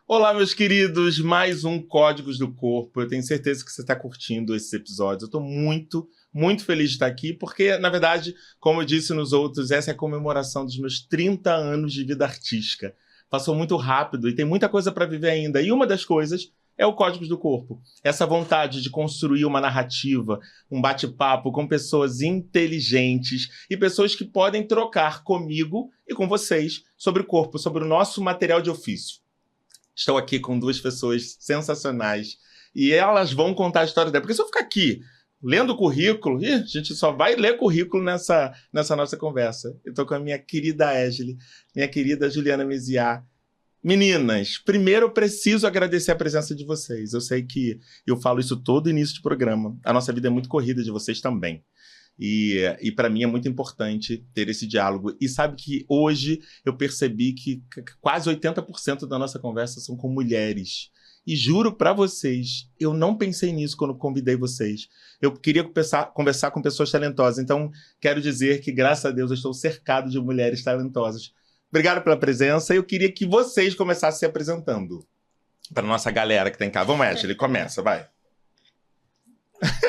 Olá, meus queridos, mais um Códigos do Corpo. Eu tenho certeza que você está curtindo esses episódios. Eu estou muito feliz de estar aqui, porque, na verdade, como eu disse nos outros, essa é a comemoração dos meus 30 anos de vida artística. Passou muito rápido e tem muita coisa para viver ainda. E uma das coisas é o Códigos do Corpo. Essa vontade de construir uma narrativa, um bate-papo com pessoas inteligentes e pessoas que podem trocar comigo e com vocês sobre o corpo, sobre o nosso material de ofício. Estou aqui com duas pessoas sensacionais e elas vão contar a história dela. Porque se eu ficar aqui lendo o currículo, a gente só vai ler currículo nessa nossa conversa. Eu estou com a minha querida Égile, minha querida Juliana Meziá. Meninas, primeiro eu preciso agradecer a presença de vocês. Eu sei que eu falo isso todo início de programa. A nossa vida é muito corrida, de vocês também. E para mim é muito importante ter esse diálogo. E sabe que hoje eu percebi que quase 80% da nossa conversa são com mulheres. E juro para vocês, eu não pensei nisso quando convidei vocês. Eu queria conversar com pessoas talentosas. Então, quero dizer que, graças a Deus, eu estou cercado de mulheres talentosas. Obrigado pela presença. Eu queria que vocês começassem se apresentando para nossa galera que tem cá. Vamos, Ashley, começa, vai.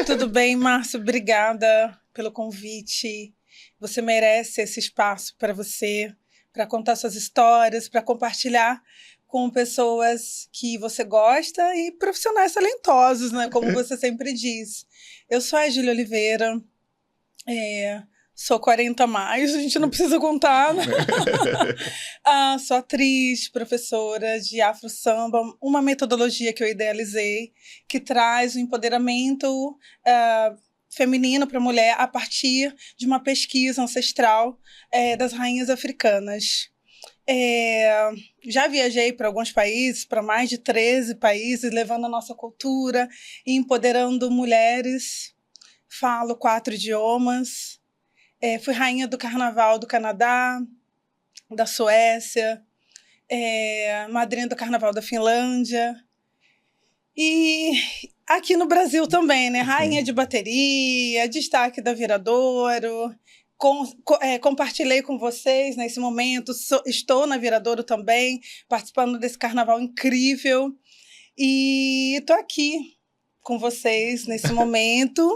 Tudo bem, Márcio? Obrigada pelo convite. Você merece esse espaço para você, para contar suas histórias, para compartilhar com pessoas que você gosta e profissionais talentosos, né? Como você sempre diz. Eu sou a Égile Oliveira, sou 40 a mais, a gente não precisa contar, né? Sou atriz, professora de Afro Samba, uma metodologia que eu idealizei, que traz o empoderamento feminino para a mulher a partir de uma pesquisa ancestral das rainhas africanas. Já viajei para alguns países, para mais de 13 países, levando a nossa cultura e empoderando mulheres. Falo 4 idiomas. Fui rainha do Carnaval do Canadá, da Suécia, madrinha do Carnaval da Finlândia. E aqui no Brasil também, né? Rainha de bateria, destaque da Viradouro. Compartilhei com vocês nesse momento. Estou na Viradouro também, participando desse carnaval incrível. E estou aqui com vocês nesse momento.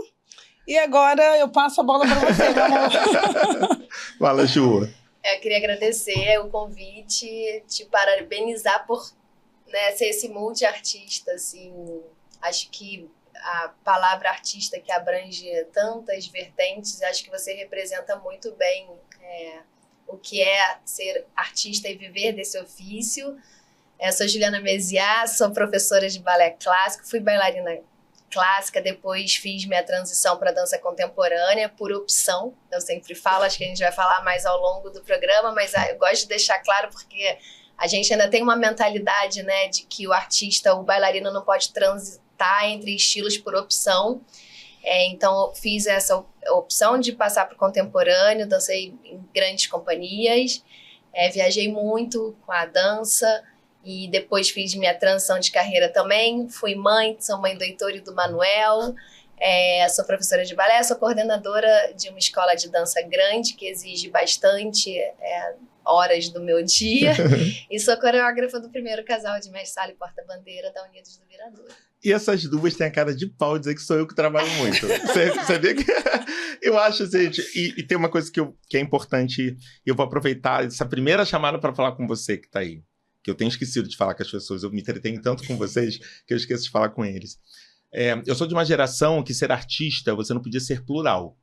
E agora eu passo a bola para você, meu amor. Fala, Ju. Eu queria agradecer o convite, te parabenizar por, né, ser esse multi-artista, assim. Acho que a palavra artista que abrange tantas vertentes, acho que você representa muito bem o que é ser artista e viver desse ofício. Eu sou Juliana Meziá, sou professora de balé clássico, fui bailarina clássica, depois fiz minha transição para dança contemporânea por opção. Eu sempre falo, acho que a gente vai falar mais ao longo do programa, mas eu gosto de deixar claro porque a gente ainda tem uma mentalidade, né, de que o artista, o bailarino não pode transitar entre estilos por opção. Então, eu fiz essa opção de passar para o contemporâneo, dancei em grandes companhias, viajei muito com a dança e depois fiz minha transição de carreira também. Fui mãe, sou mãe do Heitor e do Manuel, sou professora de balé, sou coordenadora de uma escola de dança grande que exige bastante horas do meu dia e sou coreógrafa do primeiro casal de mestre sala e porta-bandeira da Unidos do Viradouro. E essas duas têm a cara de pau dizer que sou eu que trabalho muito. Você vê que eu acho, gente, e tem uma coisa que é importante, e eu vou aproveitar essa primeira chamada para falar com você que está aí, que eu tenho esquecido de falar com as pessoas, eu me entretenho tanto com vocês que eu esqueço de falar com eles. Eu sou de uma geração que ser artista, você não podia ser plural.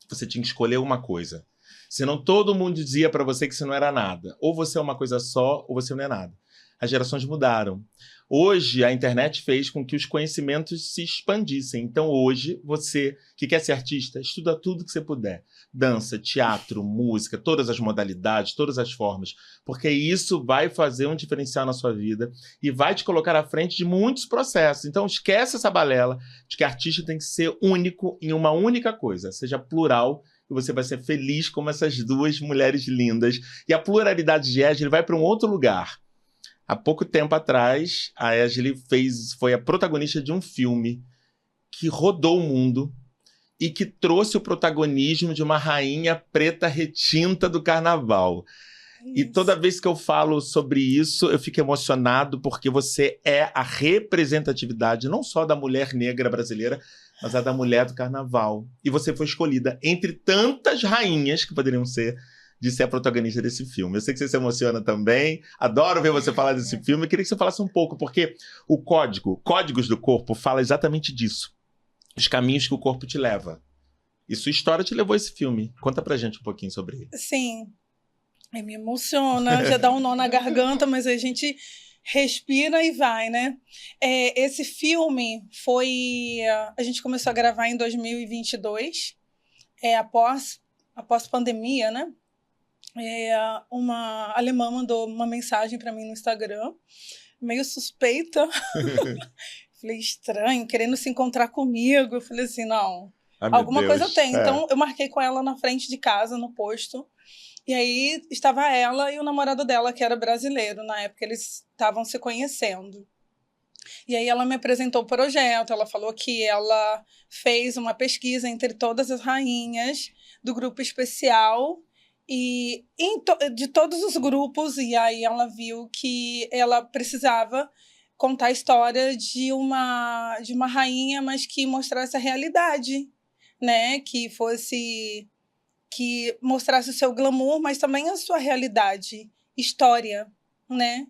Você tinha que escolher uma coisa. Senão todo mundo dizia para você que você não era nada. Ou você é uma coisa só, ou você não é nada. As gerações mudaram. Hoje, a internet fez com que os conhecimentos se expandissem. Então, hoje, você que quer ser artista, estuda tudo que você puder. Dança, teatro, música, todas as modalidades, todas as formas. Porque isso vai fazer um diferencial na sua vida e vai te colocar à frente de muitos processos. Então, esquece essa balela de que artista tem que ser único em uma única coisa. Seja plural e você vai ser feliz como essas duas mulheres lindas. E a pluralidade de Égile vai para um outro lugar. Há pouco tempo atrás, a Égile foi a protagonista de um filme que rodou o mundo e que trouxe o protagonismo de uma rainha preta retinta do carnaval. E toda vez que eu falo sobre isso, eu fico emocionado porque você é a representatividade não só da mulher negra brasileira, mas a da mulher do carnaval. E você foi escolhida entre tantas rainhas que poderiam ser de ser a protagonista desse filme. Eu sei que você se emociona também. Adoro ver você falar desse filme. Eu queria que você falasse um pouco, porque o Códigos do Corpo, fala exatamente disso. Os caminhos que o corpo te leva. E sua história te levou a esse filme. Conta pra gente um pouquinho sobre ele. Sim. Me emociona, já dá um nó na garganta, mas a gente respira e vai, né? Esse filme foi... A gente começou a gravar em 2022, após pandemia, né? Uma alemã mandou uma mensagem para mim no Instagram, meio suspeita. Falei, estranho, querendo se encontrar comigo. Eu falei assim, não, alguma coisa tem. Então, eu marquei com ela na frente de casa, no posto. E aí, estava ela e o namorado dela, que era brasileiro. Na época, eles estavam se conhecendo. E aí, ela me apresentou o projeto. Ela falou que ela fez uma pesquisa entre todas as rainhas do grupo especial e de todos os grupos. E aí, ela viu que ela precisava contar a história de uma rainha, mas que mostrasse a realidade, né? Que mostrasse o seu glamour, mas também a sua realidade, história, né?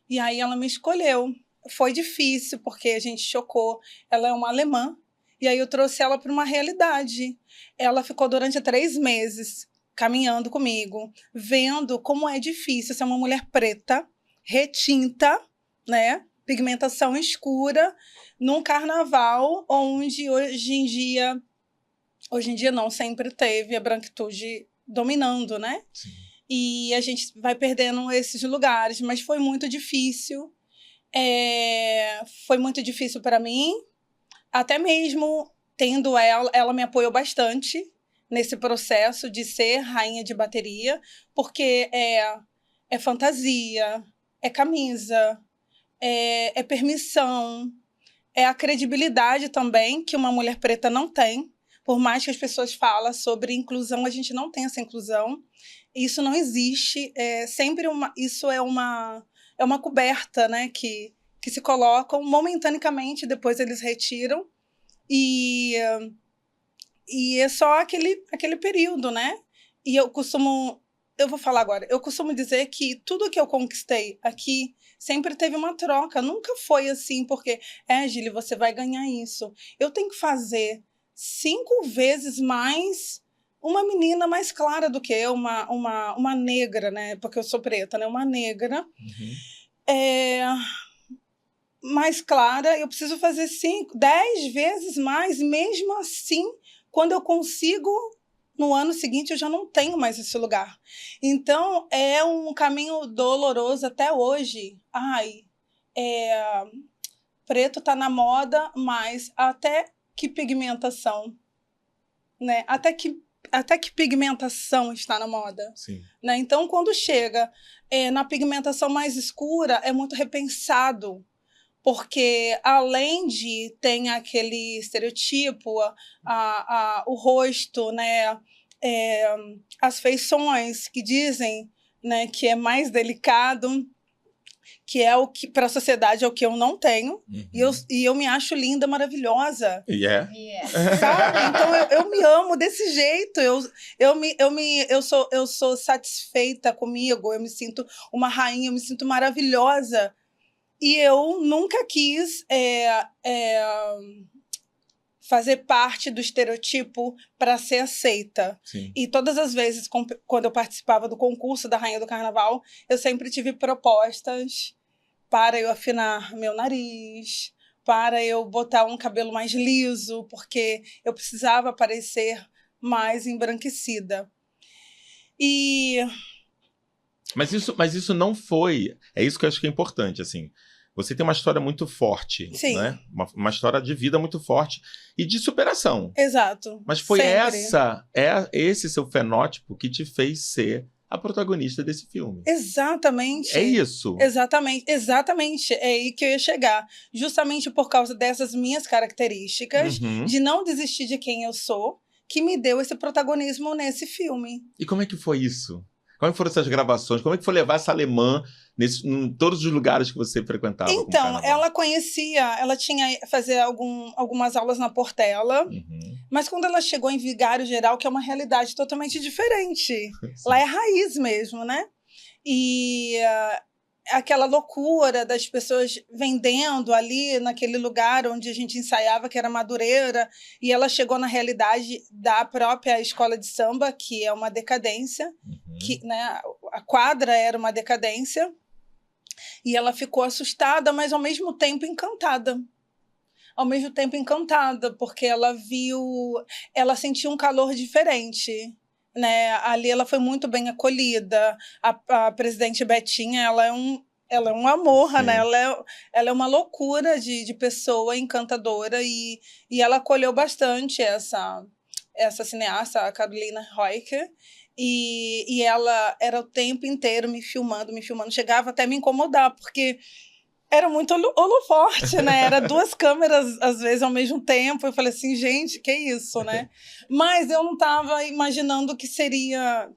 E aí ela me escolheu. Foi difícil, porque a gente chocou. Ela é uma alemã, e aí eu trouxe ela para uma realidade. Ela ficou durante 3 meses caminhando comigo, vendo como é difícil ser uma mulher preta, retinta, né? Pigmentação escura, num carnaval onde hoje em dia não, sempre teve a branquitude dominando, né? Sim. E a gente vai perdendo esses lugares, mas foi muito difícil. Foi muito difícil para mim, até mesmo tendo ela me apoiou bastante nesse processo de ser rainha de bateria, porque é fantasia, é camisa, é permissão, é a credibilidade também que uma mulher preta não tem. Por mais que as pessoas falem sobre inclusão, a gente não tem essa inclusão. Isso não existe. Isso é uma coberta, né, que se colocam momentaneamente, depois eles retiram. E é só aquele período, né? E eu vou falar agora, eu costumo dizer que tudo que eu conquistei aqui sempre teve uma troca. Nunca foi assim, porque, Gili, você vai ganhar isso. Eu tenho que fazer 5 vezes mais uma menina mais clara do que eu, uma negra, né? Porque eu sou preta, né? Uma negra mais clara. Eu preciso fazer 10 vezes mais. Mesmo assim, quando eu consigo, no ano seguinte, eu já não tenho mais esse lugar. Então, é um caminho doloroso até hoje. Preto tá na moda, mas até que pigmentação, né? Até que pigmentação está na moda. Sim. Né? Então, quando chega na pigmentação mais escura, é muito repensado, porque além de ter aquele estereotipo, o rosto, né? As feições que dizem, né, que é mais delicado, que é o que para a sociedade é o que eu não tenho. E eu me acho linda, maravilhosa. Sabe? Então eu me amo desse jeito. Eu sou satisfeita comigo. Eu me sinto uma rainha, eu me sinto maravilhosa. E eu nunca quis fazer parte do estereotipo para ser aceita. Sim. E todas as vezes, quando eu participava do concurso da Rainha do Carnaval, eu sempre tive propostas para eu afinar meu nariz, para eu botar um cabelo mais liso, porque eu precisava parecer mais embranquecida. Mas isso não foi... É isso que eu acho que é importante, assim. Você tem uma história muito forte, Sim. Né? Uma história de vida muito forte e de superação. Exato. Mas foi sempre. esse seu fenótipo que te fez ser a protagonista desse filme. Exatamente. É isso. Exatamente. É aí que eu ia chegar. Justamente por causa dessas minhas características, de não desistir de quem eu sou, que me deu esse protagonismo nesse filme. E como é que foi isso? Como foram essas gravações? Como é que foi levar essa alemã em todos os lugares que você frequentava? Então, ela conhecia, ela tinha fazer algumas aulas na Portela, mas quando ela chegou em Vigário Geral, que é uma realidade totalmente diferente, lá é raiz mesmo, né? E aquela loucura das pessoas vendendo ali naquele lugar onde a gente ensaiava, que era Madureira, e ela chegou na realidade da própria escola de samba, que é uma decadência, que, né, a quadra era uma decadência, e ela ficou assustada, mas ao mesmo tempo encantada. Ao mesmo tempo encantada, porque ela sentiu um calor diferente. Né? Ali ela foi muito bem acolhida. A presidente Betinha, ela é um amor, né? Ela é uma loucura de pessoa encantadora e ela acolheu bastante essa cineasta, a Carolina Reucher, e ela era o tempo inteiro me filmando, chegava até a me incomodar, porque era muito holoforte, né? Era 2 câmeras, às vezes, ao mesmo tempo. Eu falei assim, gente, que isso, né? Mas eu não estava imaginando que teria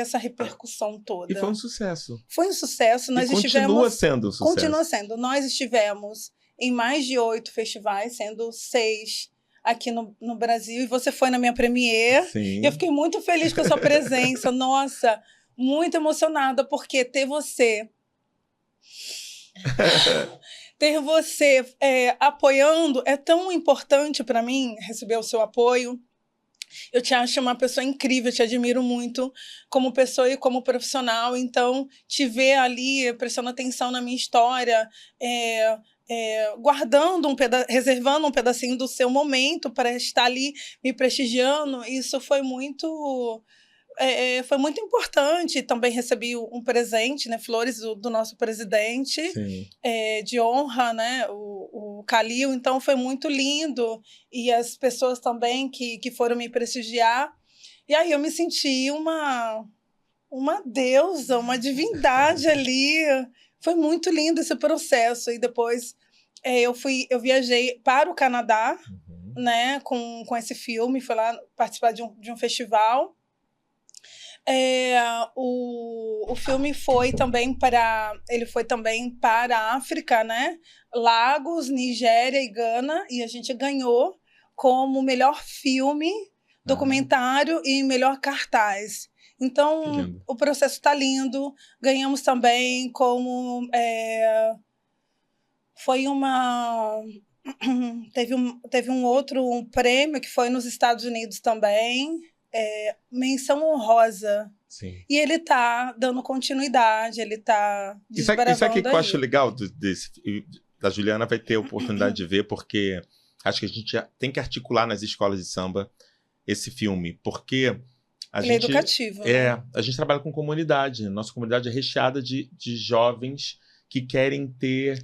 essa repercussão toda. E foi um sucesso. Foi um sucesso. Nós continua sendo um sucesso. Continua sendo. Nós estivemos em mais de 8 festivais, sendo 6 aqui no Brasil. E você foi na minha premiere. Sim. E eu fiquei muito feliz com a sua presença. Nossa, muito emocionada, porque ter você apoiando é tão importante para mim, receber o seu apoio. Eu te acho uma pessoa incrível, eu te admiro muito como pessoa e como profissional. Então, te ver ali prestando atenção na minha história, guardando reservando um pedacinho do seu momento para estar ali me prestigiando, isso foi muito importante. Também recebi um presente, né, flores do nosso presidente, de honra, né, o Calil. Então foi muito lindo, e as pessoas também que foram me prestigiar. E aí eu me senti uma deusa, uma divindade ali. Foi muito lindo esse processo. E depois eu viajei para o Canadá, né, com esse filme, fui lá participar de um festival. O filme foi também para a África, né? Lagos, Nigéria e Gana, e a gente ganhou como melhor filme, documentário e melhor cartaz. Então, o processo está lindo. Ganhamos também como teve um outro prêmio que foi nos Estados Unidos também. Menção honrosa. Sim. E ele tá dando continuidade, ele tá desbravando. Isso aqui que eu acho legal da Juliana vai ter a oportunidade de ver, porque acho que a gente tem que articular nas escolas de samba esse filme, porque ele é educativo. Né? A gente trabalha com comunidade. Nossa comunidade é recheada de jovens que querem ter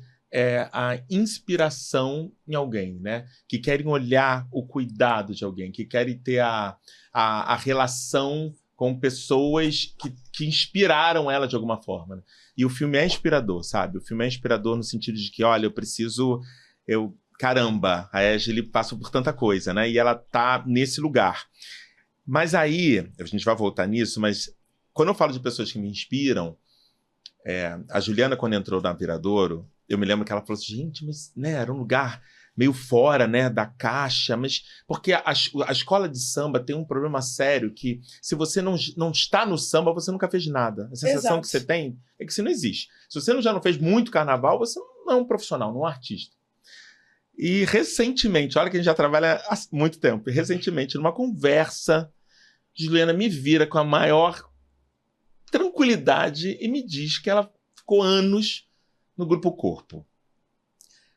a inspiração em alguém, né? Que querem olhar o cuidado de alguém, que querem ter a relação com pessoas que inspiraram ela de alguma forma. Né? E o filme é inspirador, sabe? O filme é inspirador no sentido de que, olha, caramba, a Égile passou por tanta coisa, né? E ela tá nesse lugar. Mas aí, a gente vai voltar nisso, mas quando eu falo de pessoas que me inspiram, a Juliana, quando entrou na Viradouro, eu me lembro que ela falou assim, gente, mas né, era um lugar meio fora, né, da caixa, mas porque a escola de samba tem um problema sério que se você não está no samba, você nunca fez nada. A sensação que você tem é que você não existe. Se você já não fez muito carnaval, você não é um profissional, não é um artista. E recentemente, olha que a gente já trabalha há muito tempo, e recentemente, numa conversa, Juliana me vira com a maior tranquilidade e me diz que ela ficou anos no Grupo Corpo.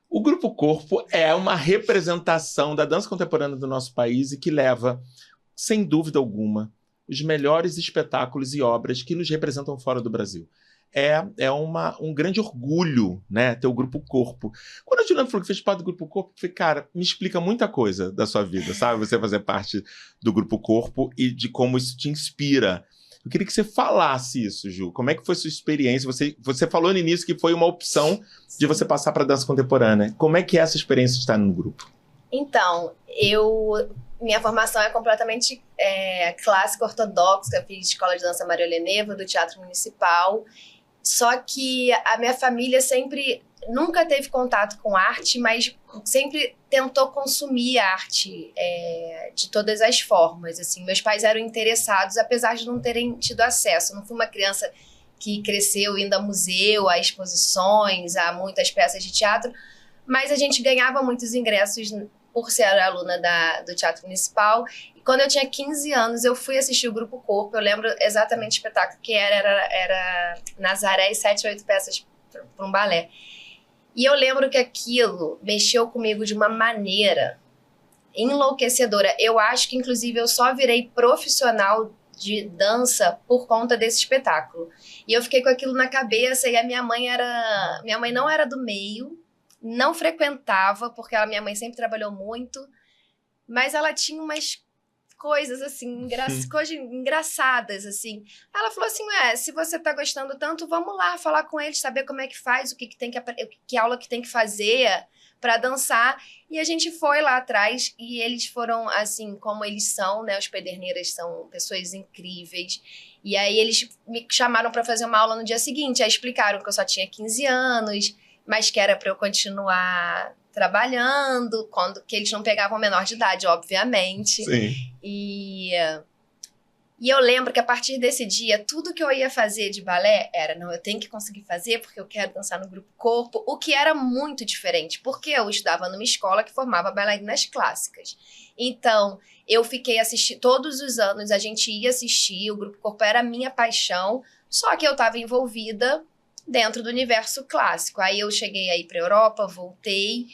O Grupo Corpo é uma representação da dança contemporânea do nosso país e que leva, sem dúvida alguma, os melhores espetáculos e obras que nos representam fora do Brasil. É um grande orgulho, né, ter o Grupo Corpo. Quando a Juliana falou que fez parte do Grupo Corpo, eu falei, cara, me explica muita coisa da sua vida, sabe? Você fazer parte do Grupo Corpo e de como isso te inspira. Eu queria que você falasse isso, Ju. Como é que foi sua experiência? Você falou no início que foi uma opção de você passar para a dança contemporânea. Como é que é essa experiência de estar no grupo? Então, minha formação é completamente clássica, ortodoxa. Eu fiz escola de dança Maria Helena do Teatro Municipal. Só que a minha família nunca teve contato com arte, mas sempre tentou consumir arte de todas as formas. Assim. Meus pais eram interessados, apesar de não terem tido acesso. Eu não fui uma criança que cresceu indo a museu, a exposições, a muitas peças de teatro, mas a gente ganhava muitos ingressos por ser aluna do Teatro Municipal. E quando eu tinha 15 anos, eu fui assistir o Grupo Corpo. Eu lembro exatamente o espetáculo que era Nazaré e 7 ou 8 peças para um balé. E eu lembro que aquilo mexeu comigo de uma maneira enlouquecedora. Eu acho que, inclusive, eu só virei profissional de dança por conta desse espetáculo. E eu fiquei com aquilo na cabeça, e a minha mãe não era do meio, não frequentava, porque a minha mãe sempre trabalhou muito, mas ela tinha umas coisas assim, coisas engraçadas, assim. Ela falou assim, se você tá gostando tanto, vamos lá falar com eles, saber como é que faz, que aula que tem que fazer para dançar. E a gente foi lá atrás, e eles foram, assim, como eles são, né? Os Pederneiras são pessoas incríveis. E aí eles me chamaram para fazer uma aula no dia seguinte, aí explicaram que eu só tinha 15 anos, mas que era para eu continuar trabalhando, que eles não pegavam menor de idade, obviamente. Sim. E eu lembro que a partir desse dia, tudo que eu ia fazer de balé eu tenho que conseguir fazer porque eu quero dançar no Grupo Corpo, o que era muito diferente, porque eu estudava numa escola que formava bailarinas clássicas. Então, eu fiquei assistindo, todos os anos a gente ia assistir, o Grupo Corpo era a minha paixão, só que eu estava envolvida dentro do universo clássico. Aí eu cheguei aí para a Europa, voltei,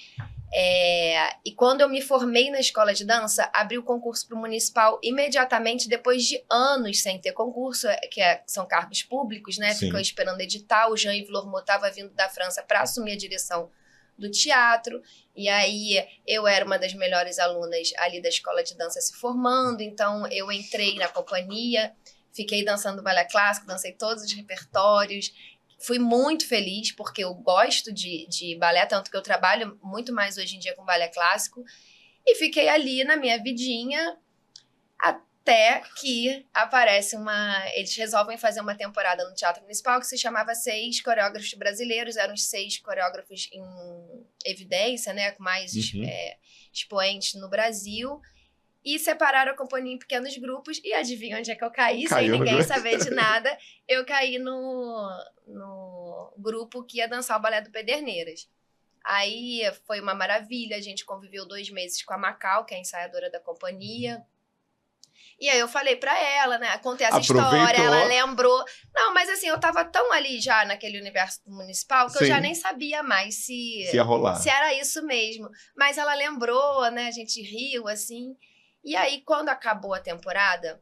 e quando eu me formei na escola de dança, abri o concurso para o municipal imediatamente, depois de anos sem ter concurso, são cargos públicos, né? Ficou esperando edital. O Jean-Yves Lormeau estava vindo da França para assumir a direção do teatro, e aí eu era uma das melhores alunas ali da escola de dança se formando, então eu entrei na companhia, fiquei dançando balé clássico, dancei todos os repertórios. Fui muito feliz, porque eu gosto de balé, tanto que eu trabalho muito mais hoje em dia com balé clássico. E fiquei ali na minha vidinha, até que eles resolvem fazer uma temporada no Teatro Municipal que se chamava 6 Coreógrafos Brasileiros. Eram os 6 coreógrafos em evidência, né, com mais expoentes no Brasil. E separaram a companhia em pequenos grupos. E adivinha onde é que eu caí? Sem ninguém saber de nada. Eu caí no grupo que ia dançar o balé do Pederneiras. Aí foi uma maravilha. A gente conviveu 2 meses com a Macau, que é a ensaiadora da companhia. E aí eu falei pra ela, né? Contei essa história, ela lembrou. Não, mas assim, eu tava tão ali já naquele universo municipal que eu já nem sabia mais se ia rolar. Se era isso mesmo. Mas ela lembrou, né? A gente riu, assim. E aí, quando acabou a temporada,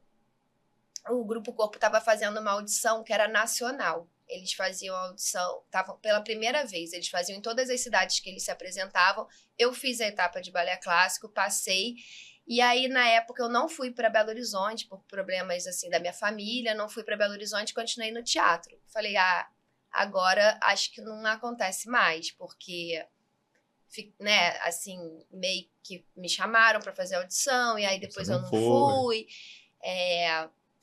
o Grupo Corpo estava fazendo uma audição que era nacional. Eles faziam audição, pela primeira vez, eles faziam em todas as cidades que eles se apresentavam. Eu fiz a etapa de balé clássico, passei. E aí, na época, eu não fui para Belo Horizonte, por problemas assim da minha família, não fui para Belo Horizonte, continuei no teatro. Falei, agora acho que não acontece mais, porque... né, assim, meio que me chamaram para fazer audição, e aí depois eu não fui.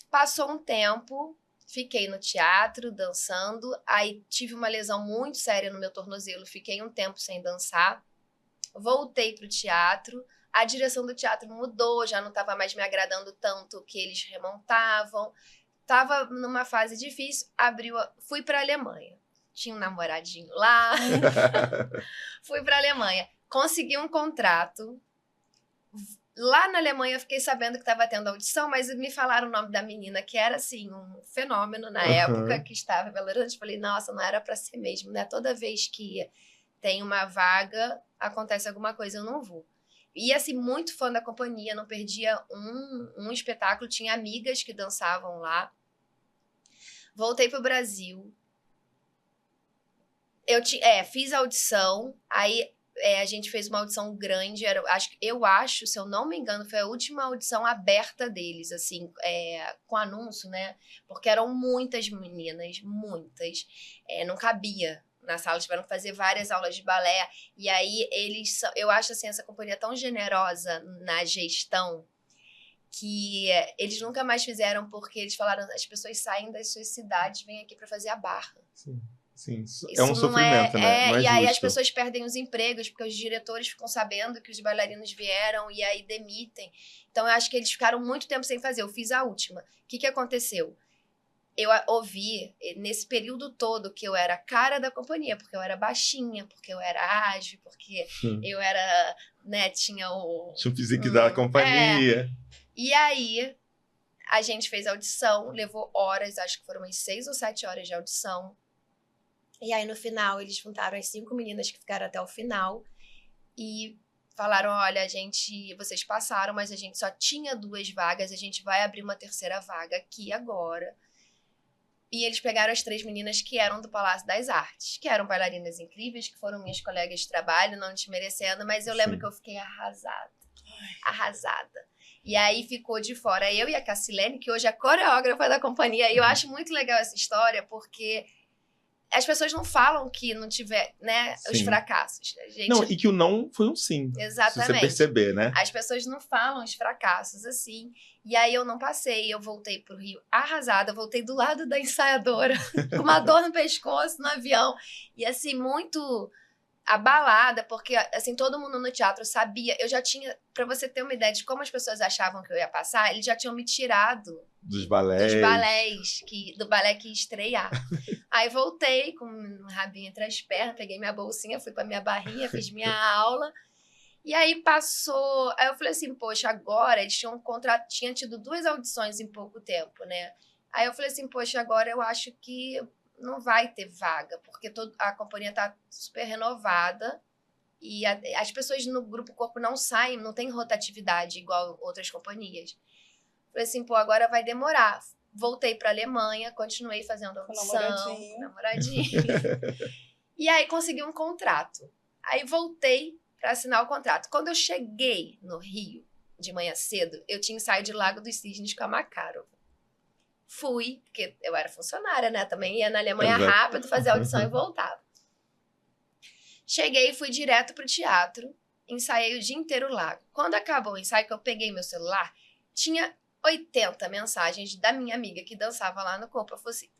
Passou um tempo, fiquei no teatro, dançando, aí tive uma lesão muito séria no meu tornozelo, fiquei um tempo sem dançar, voltei pro teatro, a direção do teatro mudou, já não estava mais me agradando tanto o que eles remontavam, estava numa fase difícil, fui para a Alemanha. Tinha um namoradinho lá. Fui para a Alemanha. Consegui um contrato. Lá na Alemanha eu fiquei sabendo que estava tendo audição, mas me falaram o nome da menina, que era assim, um fenômeno na época, que estava em Belo Horizonte. Falei, nossa, não era para ser mesmo, né? Toda vez que tem uma vaga, acontece alguma coisa, eu não vou. E assim, muito fã da companhia, não perdia um espetáculo, tinha amigas que dançavam lá. Voltei pro Brasil. Fiz a audição, aí a gente fez uma audição grande, eu acho, se eu não me engano, foi a última audição aberta deles, assim, com anúncio, né? Porque eram muitas meninas, muitas, não cabia na sala, tiveram que fazer várias aulas de balé, e aí eu acho assim, essa companhia tão generosa na gestão que eles nunca mais fizeram porque eles falaram, as pessoas saem das suas cidades, vêm aqui para fazer a barra. Sim, Isso é um sofrimento, né? Não é e aí as justo. pessoas perdem os empregos porque os diretores ficam sabendo que os bailarinos vieram e aí demitem. Então eu acho que eles ficaram muito tempo sem fazer. Eu fiz a última. O que aconteceu? Eu ouvi nesse período todo que eu era a cara da companhia, porque eu era baixinha, porque eu era ágil, porque eu era, né, tinha o físico da companhia. E aí a gente fez a audição, levou horas, acho que foram umas 6 ou 7 horas de audição. E aí, no final, eles juntaram as 5 meninas que ficaram até o final e falaram, olha, vocês passaram, mas a gente só tinha 2 vagas, a gente vai abrir uma 3ª vaga aqui agora. E eles pegaram as 3 meninas que eram do Palácio das Artes, que eram bailarinas incríveis, que foram minhas colegas de trabalho, não desmerecendo, mas eu lembro que eu fiquei arrasada. E aí ficou de fora eu e a Cassilene, que hoje é coreógrafa da companhia, e eu acho muito legal essa história, porque as pessoas não falam que não tiver, né, os fracassos. Não, e que o não foi um sim. Exatamente. Se você perceber, né? As pessoas não falam os fracassos assim. E aí eu não passei, eu voltei pro Rio arrasada, voltei do lado da ensaiadora, com uma dor no pescoço, no avião. E assim, muito abalada, porque assim, todo mundo no teatro sabia. Eu já tinha, pra você ter uma ideia de como as pessoas achavam que eu ia passar, eles já tinham me tirado dos balés, do balé que ia estrear. Aí voltei com um rabinho entre as pernas, peguei minha bolsinha, fui pra minha barrinha, fiz minha aula. E aí passou. Aí eu falei assim, poxa, agora eles tinham tido 2 audições em pouco tempo, né? Aí eu falei assim, poxa, agora eu acho que não vai ter vaga, porque a companhia tá super renovada e as pessoas no Grupo Corpo não saem, não tem rotatividade igual outras companhias. Falei assim, pô, agora vai demorar. Voltei pra Alemanha, continuei fazendo audição, namoradinho. E aí consegui um contrato. Aí voltei para assinar o contrato. Quando eu cheguei no Rio, de manhã cedo, eu tinha ensaio de Lago dos Cisnes com a Makarov. Fui, porque eu era funcionária, né? Também ia na Alemanha rápido, fazer audição e voltava. Cheguei e fui direto pro teatro, ensaiei o dia inteiro lá. Quando acabou o ensaio, que eu peguei meu celular, tinha 80 mensagens da minha amiga que dançava lá no Corpo. Eu falei assim,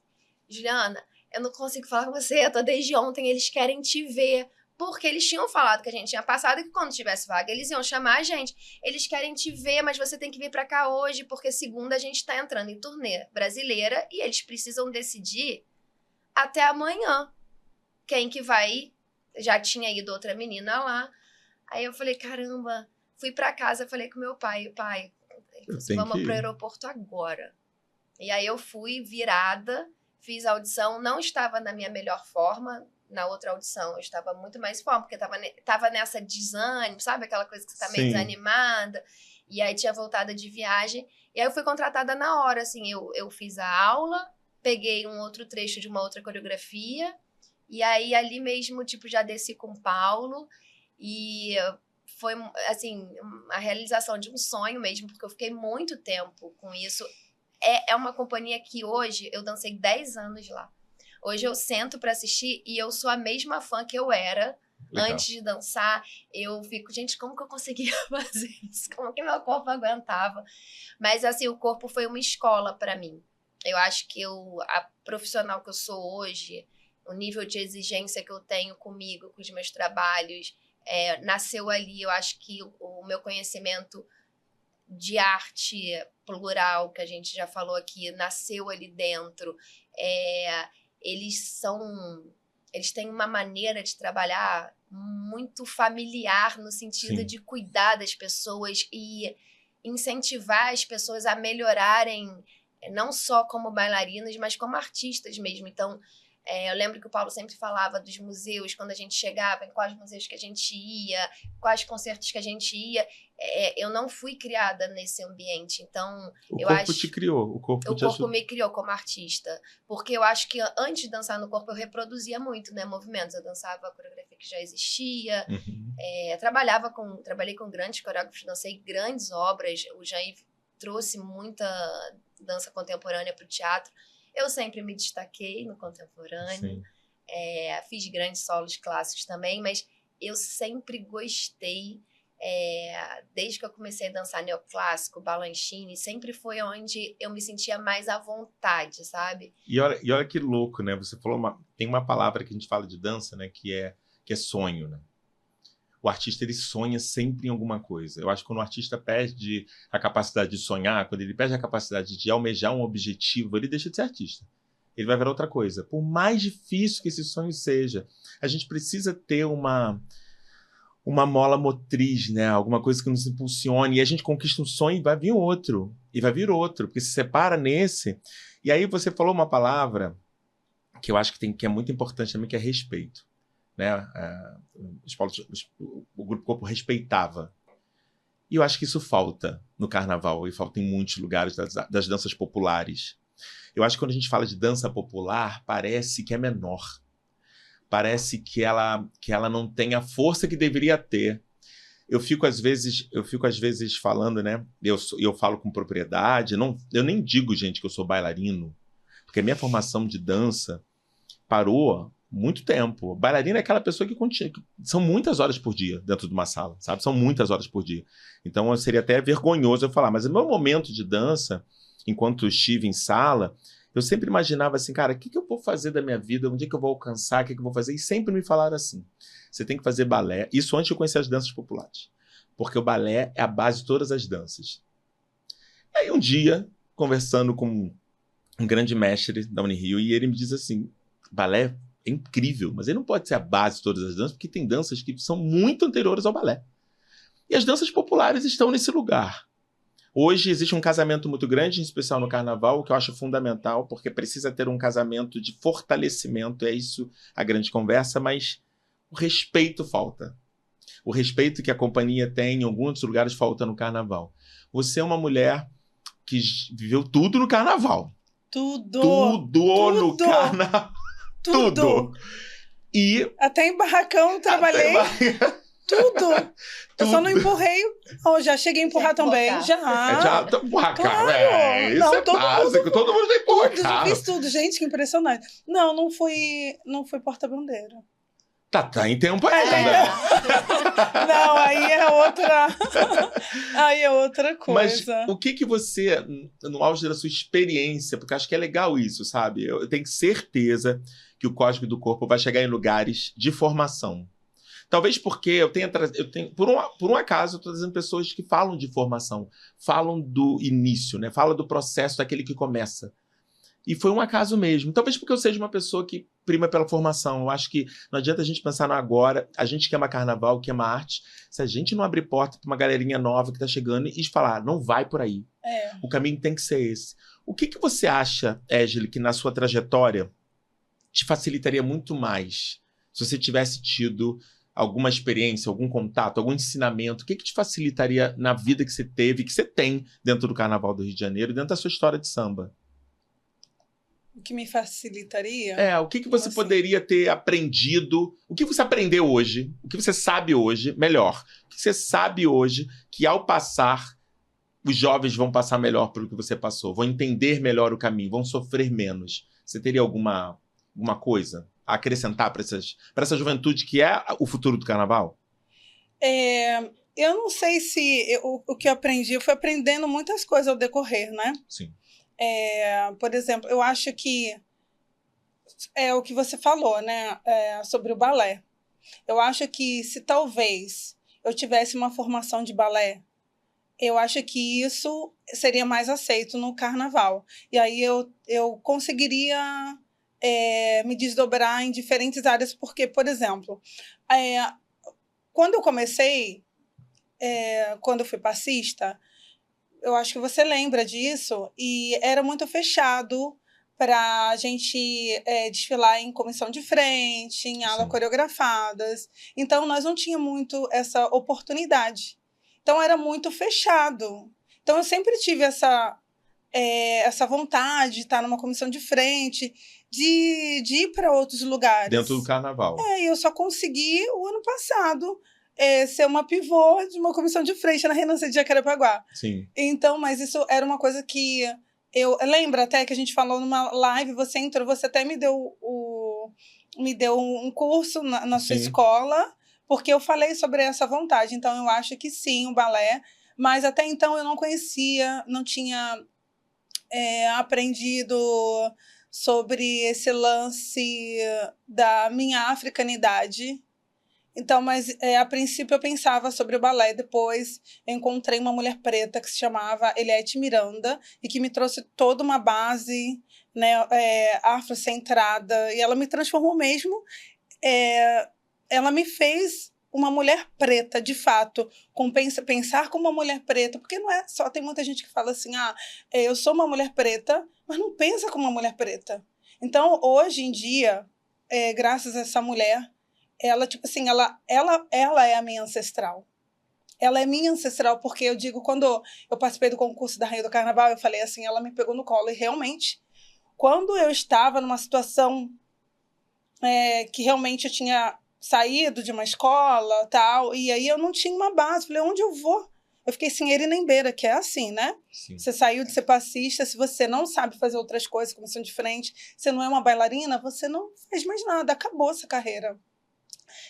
Juliana, eu não consigo falar com você, eu tô desde ontem, eles querem te ver. Porque eles tinham falado que a gente tinha passado e que quando tivesse vaga, eles iam chamar a gente. Eles querem te ver, mas você tem que vir pra cá hoje, porque segunda a gente tá entrando em turnê brasileira e eles precisam decidir até amanhã quem que vai. Já tinha ido outra menina lá. Aí eu falei, caramba, fui pra casa, falei com meu pai, vamos pro aeroporto agora. E aí eu fui virada, fiz a audição, não estava na minha melhor forma. Na outra audição eu estava muito mais em forma, porque tava nessa desânimo, sabe? Aquela coisa que você tá meio desanimada. E aí tinha voltado de viagem. E aí eu fui contratada na hora, assim. Eu fiz a aula, peguei um outro trecho de uma outra coreografia. E aí ali mesmo, tipo, já desci com o Paulo. E foi, assim, a realização de um sonho mesmo, porque eu fiquei muito tempo com isso. É uma companhia que hoje eu dancei 10 anos lá. Hoje eu sento pra assistir e eu sou a mesma fã que eu era antes de dançar. Eu fico, gente, como que eu conseguia fazer isso? Como que meu corpo aguentava? Mas, assim, o corpo foi uma escola pra mim. Eu acho que a profissional que eu sou hoje, o nível de exigência que eu tenho comigo, com os meus trabalhos, nasceu ali. Eu acho que o meu conhecimento de arte plural, que a gente já falou aqui, nasceu ali dentro. Eles têm uma maneira de trabalhar muito familiar, no sentido de cuidar das pessoas e incentivar as pessoas a melhorarem, não só como bailarinas, mas como artistas mesmo. Então, eu lembro que o Paulo sempre falava dos museus, quando a gente chegava, em quais museus que a gente ia, quais concertos que a gente ia. Eu não fui criada nesse ambiente, então o corpo te criou, o corpo me criou como artista, porque eu acho que antes de dançar no corpo eu reproduzia muito, né, movimentos. Eu dançava a coreografia que já existia, trabalhei com grandes coreógrafos, dancei grandes obras. O Jair trouxe muita dança contemporânea para o teatro. Eu sempre me destaquei no contemporâneo, fiz grandes solos clássicos também, mas eu sempre gostei desde que eu comecei a dançar neoclássico, balanchine, sempre foi onde eu me sentia mais à vontade, sabe? E olha que louco, né? Você falou tem uma palavra que a gente fala de dança, né? Que é sonho, né? O artista, ele sonha sempre em alguma coisa. Eu acho que quando o artista perde a capacidade de sonhar, quando ele perde a capacidade de almejar um objetivo, ele deixa de ser artista. Ele vai virar outra coisa. Por mais difícil que esse sonho seja, a gente precisa ter uma mola motriz, né? Alguma coisa que nos impulsione. E a gente conquista um sonho e vai vir outro. E vai vir outro. Porque se separa nesse. E aí você falou uma palavra que eu acho que é muito importante também, que é respeito. Né? O Grupo Corpo respeitava. E eu acho que isso falta no carnaval. E falta em muitos lugares das danças populares. Eu acho que quando a gente fala de dança popular, parece que é menor. Parece que ela não tem a força que deveria ter. Eu fico às vezes falando, né? Eu falo com propriedade. Eu nem digo, gente, que eu sou bailarino, porque a minha formação de dança parou muito tempo. Bailarina é aquela pessoa que são muitas horas por dia dentro de uma sala, sabe? São muitas horas por dia. Então seria até vergonhoso eu falar, mas no meu momento de dança, enquanto estive em sala, eu sempre imaginava assim, cara, o que eu vou fazer da minha vida? Onde é que eu vou alcançar? O que eu vou fazer? E sempre me falaram assim, você tem que fazer balé. Isso antes de eu conhecer as danças populares. Porque o balé é a base de todas as danças. E aí um dia, conversando com um grande mestre da Unirio, e ele me diz assim, balé é incrível, mas ele não pode ser a base de todas as danças, porque tem danças que são muito anteriores ao balé. E as danças populares estão nesse lugar. Hoje existe um casamento muito grande, em especial no carnaval, que eu acho fundamental, porque precisa ter um casamento de fortalecimento, é isso a grande conversa, mas o respeito falta. O respeito que a companhia tem em alguns lugares falta no carnaval. Você é uma mulher que viveu tudo no carnaval. Tudo no carnaval. Tudo. E até em barracão trabalhei. Tudo. Eu só não empurrei. Já cheguei a empurrar também. Já. Empurrar carro. Isso não, é básico. Todo mundo já empurra carro. Fiz tudo. gente, que impressionante. Não fui porta-bandeira. Tá em tempo ainda. Não, aí é outra coisa. Mas o que você, no auge da sua experiência, porque acho que é legal isso, sabe? Eu tenho certeza que o Código do Corpo vai chegar em lugares de formação. Talvez porque eu tenho por um acaso, eu estou trazendo pessoas que falam de formação, falam do início, né? Falam do processo daquele que começa. E foi um acaso mesmo. Talvez porque eu seja uma pessoa que prima pela formação. Eu acho que não adianta a gente pensar no agora. A gente que ama carnaval, que ama arte. Se a gente não abrir porta para uma galerinha nova que está chegando e falar, não vai por aí. O caminho tem que ser esse. O que você acha, Égile, que na sua trajetória te facilitaria muito mais se você tivesse tido alguma experiência, algum contato, algum ensinamento? O que te facilitaria na vida que você teve, que você tem dentro do Carnaval do Rio de Janeiro, dentro da sua história de samba? O que me facilitaria? O que você poderia ter aprendido? O que você aprendeu hoje? O que você sabe hoje? Melhor. O que você sabe hoje que, ao passar, os jovens vão passar melhor pelo que você passou, vão entender melhor o caminho, vão sofrer menos? Você teria alguma coisa a acrescentar para essa juventude que é o futuro do carnaval? Eu não sei se o que eu aprendi, eu fui aprendendo muitas coisas ao decorrer, né? Sim. Por exemplo, eu acho que é o que você falou, né? Sobre o balé. Eu acho que se talvez eu tivesse uma formação de balé, eu acho que isso seria mais aceito no carnaval. E aí eu conseguiria me desdobrar em diferentes áreas, porque, por exemplo, quando eu comecei, quando eu fui passista, eu acho que você lembra disso, e era muito fechado para a gente desfilar em comissão de frente, em aula coreografadas. Então, nós não tínhamos muito essa oportunidade. Então, era muito fechado. Então, eu sempre tive essa vontade de estar numa comissão de frente, de ir para outros lugares. Dentro do carnaval. E eu só consegui o ano passado ser uma pivô de uma comissão de frente na Renascer de Jacarepaguá. Sim. Então, mas isso era uma coisa que eu lembro até que a gente falou numa live, você entrou, você até me deu um curso na sua escola, porque eu falei sobre essa vontade. Então, eu acho que sim, o balé, mas até então eu não conhecia, não tinha aprendido sobre esse lance da minha africanidade. Então, mas a princípio eu pensava sobre o balé. Depois eu encontrei uma mulher preta que se chamava Eliette Miranda e que me trouxe toda uma base, né, afrocentrada. E ela me transformou mesmo. Ela me fez uma mulher preta, de fato, com pensar como uma mulher preta, porque não é só, tem muita gente que fala assim, eu sou uma mulher preta, mas não pensa como uma mulher preta. Então, hoje em dia, graças a essa mulher, ela, tipo assim, ela é a minha ancestral. Ela é minha ancestral, porque eu digo, quando eu participei do concurso da Rainha do Carnaval, eu falei assim, ela me pegou no colo, e realmente, quando eu estava numa situação que realmente eu tinha saído de uma escola, tal, e aí eu não tinha uma base, falei, onde eu vou? Eu fiquei sem ele nem beira, que é assim, né? Sim. Você saiu de ser passista, se você não sabe fazer outras coisas, comissão de frente, você não é uma bailarina, você não faz mais nada, acabou essa carreira.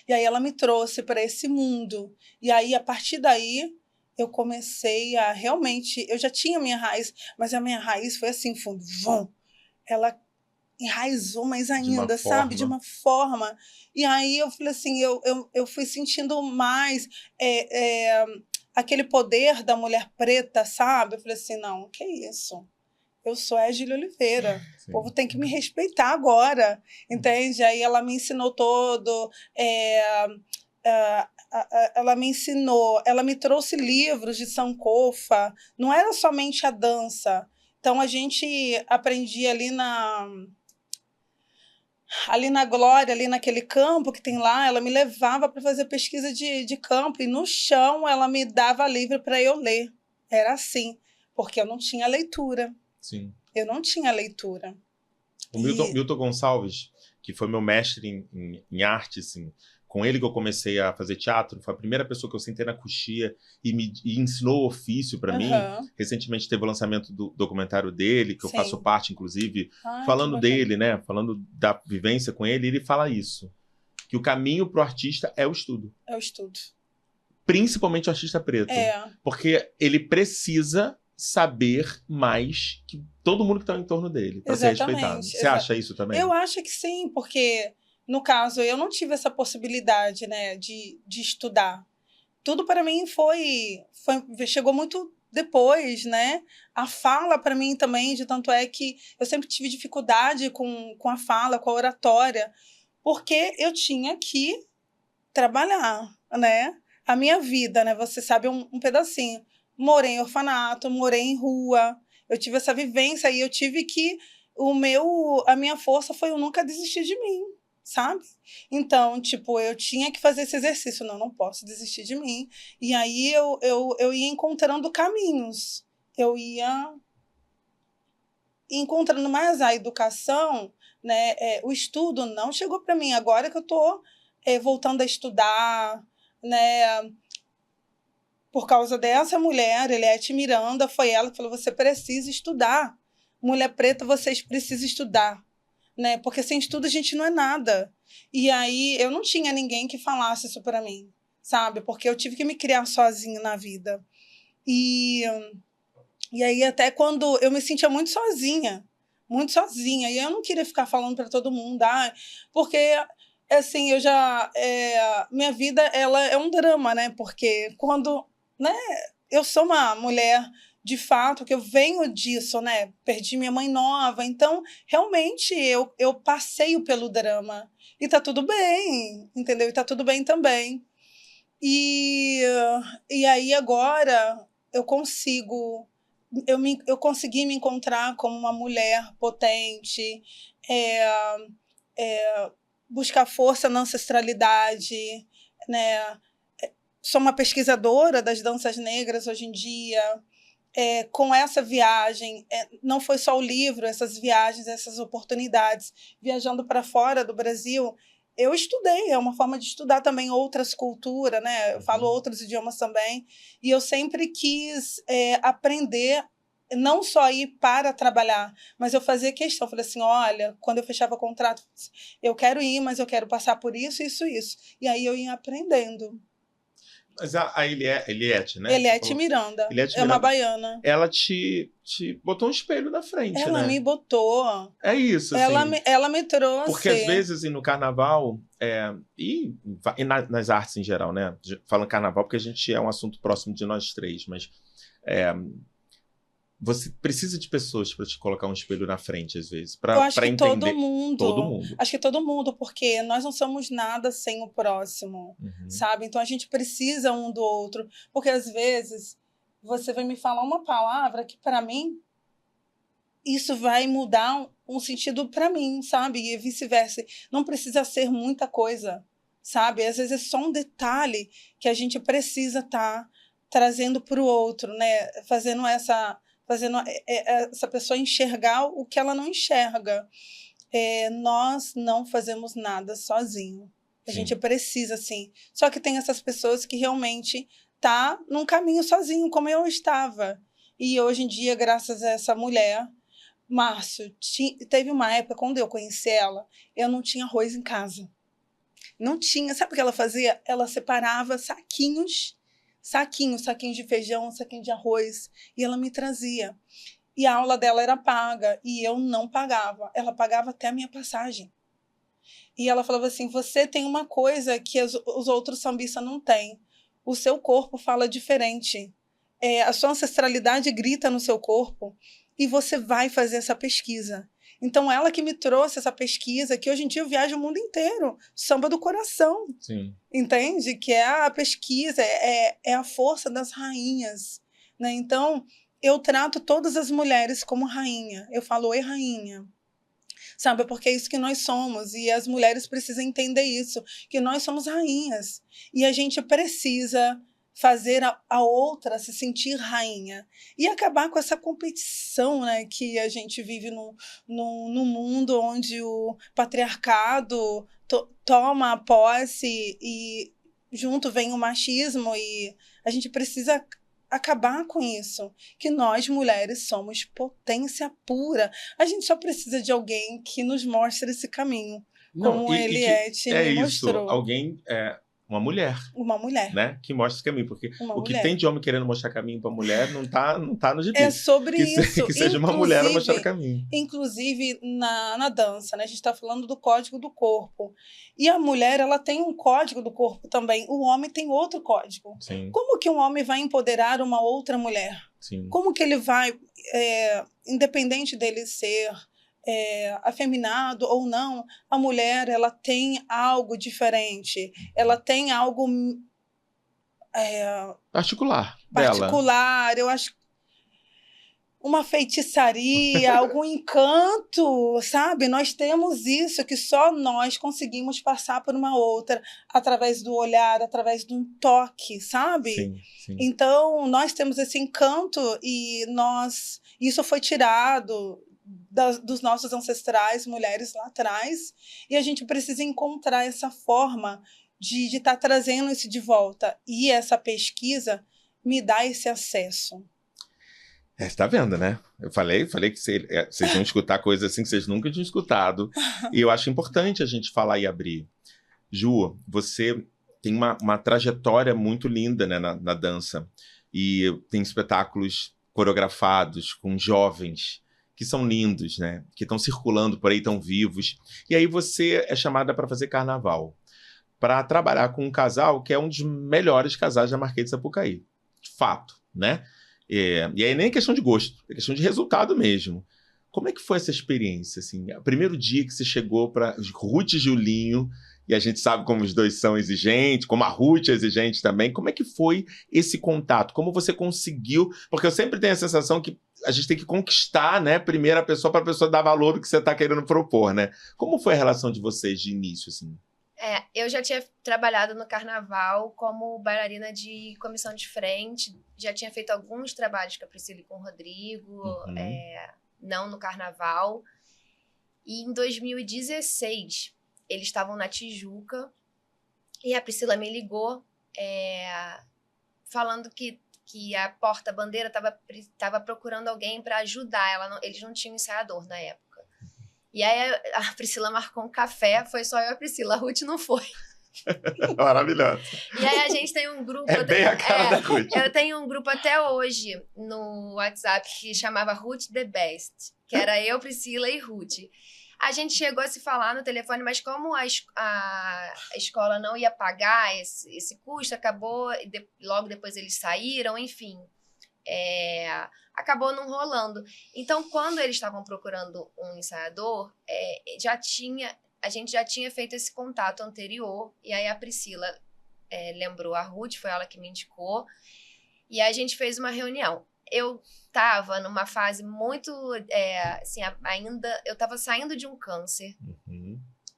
E aí ela me trouxe para esse mundo. E aí, a partir daí, eu comecei a realmente... Eu já tinha minha raiz, mas a minha raiz foi assim, fundo, vum, ela enraizou mais ainda, sabe? De uma forma. E aí eu falei assim, eu fui sentindo mais aquele poder da mulher preta, sabe? Eu falei assim, não, que isso? Eu sou a Egília Oliveira. Sim. O povo tem que me respeitar agora, entende? Aí ela me ensinou todo... ela me ensinou, ela me trouxe livros de Sankofa, não era somente a dança. Então, a gente aprendia ali na Glória, ali naquele campo que tem lá, ela me levava para fazer pesquisa de campo, e no chão ela me dava livro para eu ler. Era assim, porque eu não tinha leitura. Sim. Eu não tinha leitura. O Milton Gonçalves, que foi meu mestre em arte, assim, com ele que eu comecei a fazer teatro, foi a primeira pessoa que eu sentei na coxia e ensinou o ofício para mim. Recentemente teve o lançamento do documentário dele, que eu faço parte, inclusive, falando dele, né? Falando da vivência com ele, ele fala isso, que o caminho pro artista é o estudo. É o estudo. Principalmente o artista preto. Porque ele precisa saber mais que todo mundo que está em torno dele, para ser respeitado. Você acha isso também? Eu acho que sim, porque... No caso, eu não tive essa possibilidade, né, de estudar. Tudo para mim chegou muito depois, né? A fala para mim também, de tanto é que eu sempre tive dificuldade com a fala, com a oratória, porque eu tinha que trabalhar, né? A minha vida, né? Você sabe um pedacinho. Morei em orfanato, morei em rua, eu tive essa vivência e eu tive que... A minha força foi eu nunca desistir de mim. Sabe? Então, tipo, eu tinha que fazer esse exercício. Não posso desistir de mim. E aí eu ia encontrando caminhos. Eu ia encontrando mais a educação, né? O estudo não chegou para mim. Agora que eu estou voltando a estudar, né? Por causa dessa mulher, Eliette Miranda, foi ela que falou, você precisa estudar. Mulher preta, vocês precisam estudar. Né? Porque sem estudo a gente não é nada. E aí eu não tinha ninguém que falasse isso para mim, sabe? Porque eu tive que me criar sozinha na vida. E aí até quando eu me sentia muito sozinha, e eu não queria ficar falando para todo mundo, porque assim, eu já minha vida ela é um drama, né? Porque quando, né, eu sou uma mulher de fato, que eu venho disso, né? Perdi minha mãe nova, então, realmente, eu passeio pelo drama. E tá tudo bem, entendeu? E tá tudo bem também. E aí, agora, eu consegui me encontrar como uma mulher potente, buscar força na ancestralidade, né? Sou uma pesquisadora das danças negras hoje em dia. Com essa viagem, não foi só o livro, essas viagens, essas oportunidades, viajando para fora do Brasil, eu estudei, é uma forma de estudar também outras culturas, né? Eu falo outros idiomas também, e eu sempre quis aprender não só ir para trabalhar, mas eu fazia questão. Falei assim, olha, quando eu fechava o contrato, eu quero ir, mas eu quero passar por isso, isso, isso. E aí eu ia aprendendo. Mas a Eliette, né? Eliette Miranda, Eliette é uma Miranda, baiana. ela te botou um espelho na frente, Ela né? me botou. É isso, assim. Ela me trouxe. Porque às vezes, assim, no carnaval, e nas artes em geral, né? Falando carnaval, porque a gente é um assunto próximo de nós três, mas você precisa de pessoas para te colocar um espelho na frente, às vezes, para entender. Eu acho que todo mundo. Todo mundo. Acho que todo mundo, porque nós não somos nada sem o próximo, sabe? Então a gente precisa um do outro. Porque às vezes você vai me falar uma palavra que, para mim, isso vai mudar um sentido para mim, sabe? E vice-versa. Não precisa ser muita coisa, sabe? Às vezes é só um detalhe que a gente precisa estar trazendo para o outro, né? Fazendo essa pessoa enxergar o que ela não enxerga. Nós não fazemos nada sozinho. A gente precisa, sim. Só que tem essas pessoas que realmente tá num caminho sozinho, como eu estava. E hoje em dia, graças a essa mulher, Márcio, teve uma época, quando eu conheci ela, eu não tinha arroz em casa. Não tinha. Sabe o que ela fazia? Ela separava saquinhos de feijão, saquinho de arroz, e ela me trazia. E a aula dela era paga, e eu não pagava. Ela pagava até a minha passagem. E ela falava assim, você tem uma coisa que os outros sambistas não têm. O seu corpo fala diferente. A sua ancestralidade grita no seu corpo, e você vai fazer essa pesquisa. Então, ela que me trouxe essa pesquisa, que hoje em dia eu viajo o mundo inteiro. Samba do coração. Sim. Entende? Que é a pesquisa, é a força das rainhas. Né? Então, eu trato todas as mulheres como rainha. Eu falo, oi, rainha. Sabe? Porque é isso que nós somos. E as mulheres precisam entender isso, que nós somos rainhas. E a gente precisa fazer a outra se sentir rainha e acabar com essa competição, né, que a gente vive num mundo onde o patriarcado toma a posse e junto vem o machismo, e a gente precisa acabar com isso, que nós mulheres somos potência pura, a gente só precisa de alguém que nos mostre esse caminho, como a Eliette me mostrou. Alguém uma mulher. Uma mulher. Né? Que mostra esse caminho. Porque que tem de homem querendo mostrar caminho para mulher não tá no gibi. É sobre isso. Que seja uma mulher a mostrar caminho. Inclusive, na dança, né? A gente está falando do código do corpo. E a mulher, ela tem um código do corpo também. O homem tem outro código. Sim. Como que um homem vai empoderar uma outra mulher? Sim. Como que ele vai, independente dele ser afeminado ou não, a mulher, ela tem algo diferente, ela tem algo particular, eu acho, uma feitiçaria, algum encanto, sabe? Nós temos isso que só nós conseguimos passar por uma outra, através do olhar, através de um toque, sabe? Sim, sim. Então, nós temos esse encanto e isso foi tirado dos nossos ancestrais, mulheres lá atrás, e a gente precisa encontrar essa forma de estar trazendo isso de volta. E essa pesquisa me dá esse acesso. Você está vendo, né? Eu falei que vocês vão escutar coisas assim que vocês nunca tinham escutado, e eu acho importante a gente falar e abrir. Ju, você tem uma trajetória muito linda, né, na dança, e tem espetáculos coreografados com jovens que são lindos, né? Que estão circulando por aí, estão vivos. E aí você é chamada para fazer carnaval, para trabalhar com um casal que é um dos melhores casais da Marquês de Sapucaí. De fato, né? E aí nem é questão de gosto, é questão de resultado mesmo. Como é que foi essa experiência? Assim? O primeiro dia que você chegou para Ruth e Julinho, e a gente sabe como os dois são exigentes, como a Ruth é exigente também. Como é que foi esse contato? Como você conseguiu? Porque eu sempre tenho a sensação que a gente tem que conquistar, né, primeiro a pessoa, para a pessoa dar valor do que você está querendo propor, né? Como foi a relação de vocês de início, assim? Eu já tinha trabalhado no carnaval como bailarina de comissão de frente, já tinha feito alguns trabalhos com a Priscila e com o Rodrigo, não no carnaval. E em 2016, eles estavam na Tijuca e a Priscila me ligou falando que que a porta-bandeira estava procurando alguém para ajudar. Eles não tinham ensaiador na época. E aí a Priscila marcou um café, foi só eu e a Priscila, a Ruth não foi. Maravilhosa. E aí a gente tem um grupo... É bem a cara da Ruth. Eu tenho um grupo até hoje no WhatsApp que chamava Ruth the Best, que era eu, Priscila e Ruth. A gente chegou a se falar no telefone, mas como a escola não ia pagar esse custo, acabou, logo depois eles saíram, enfim, acabou não rolando. Então, quando eles estavam procurando um ensaiador, a gente já tinha feito esse contato anterior, e aí a Priscila lembrou a Ruth, foi ela que me indicou, e aí a gente fez uma reunião. Eu estava numa fase muito, eu estava saindo de um câncer,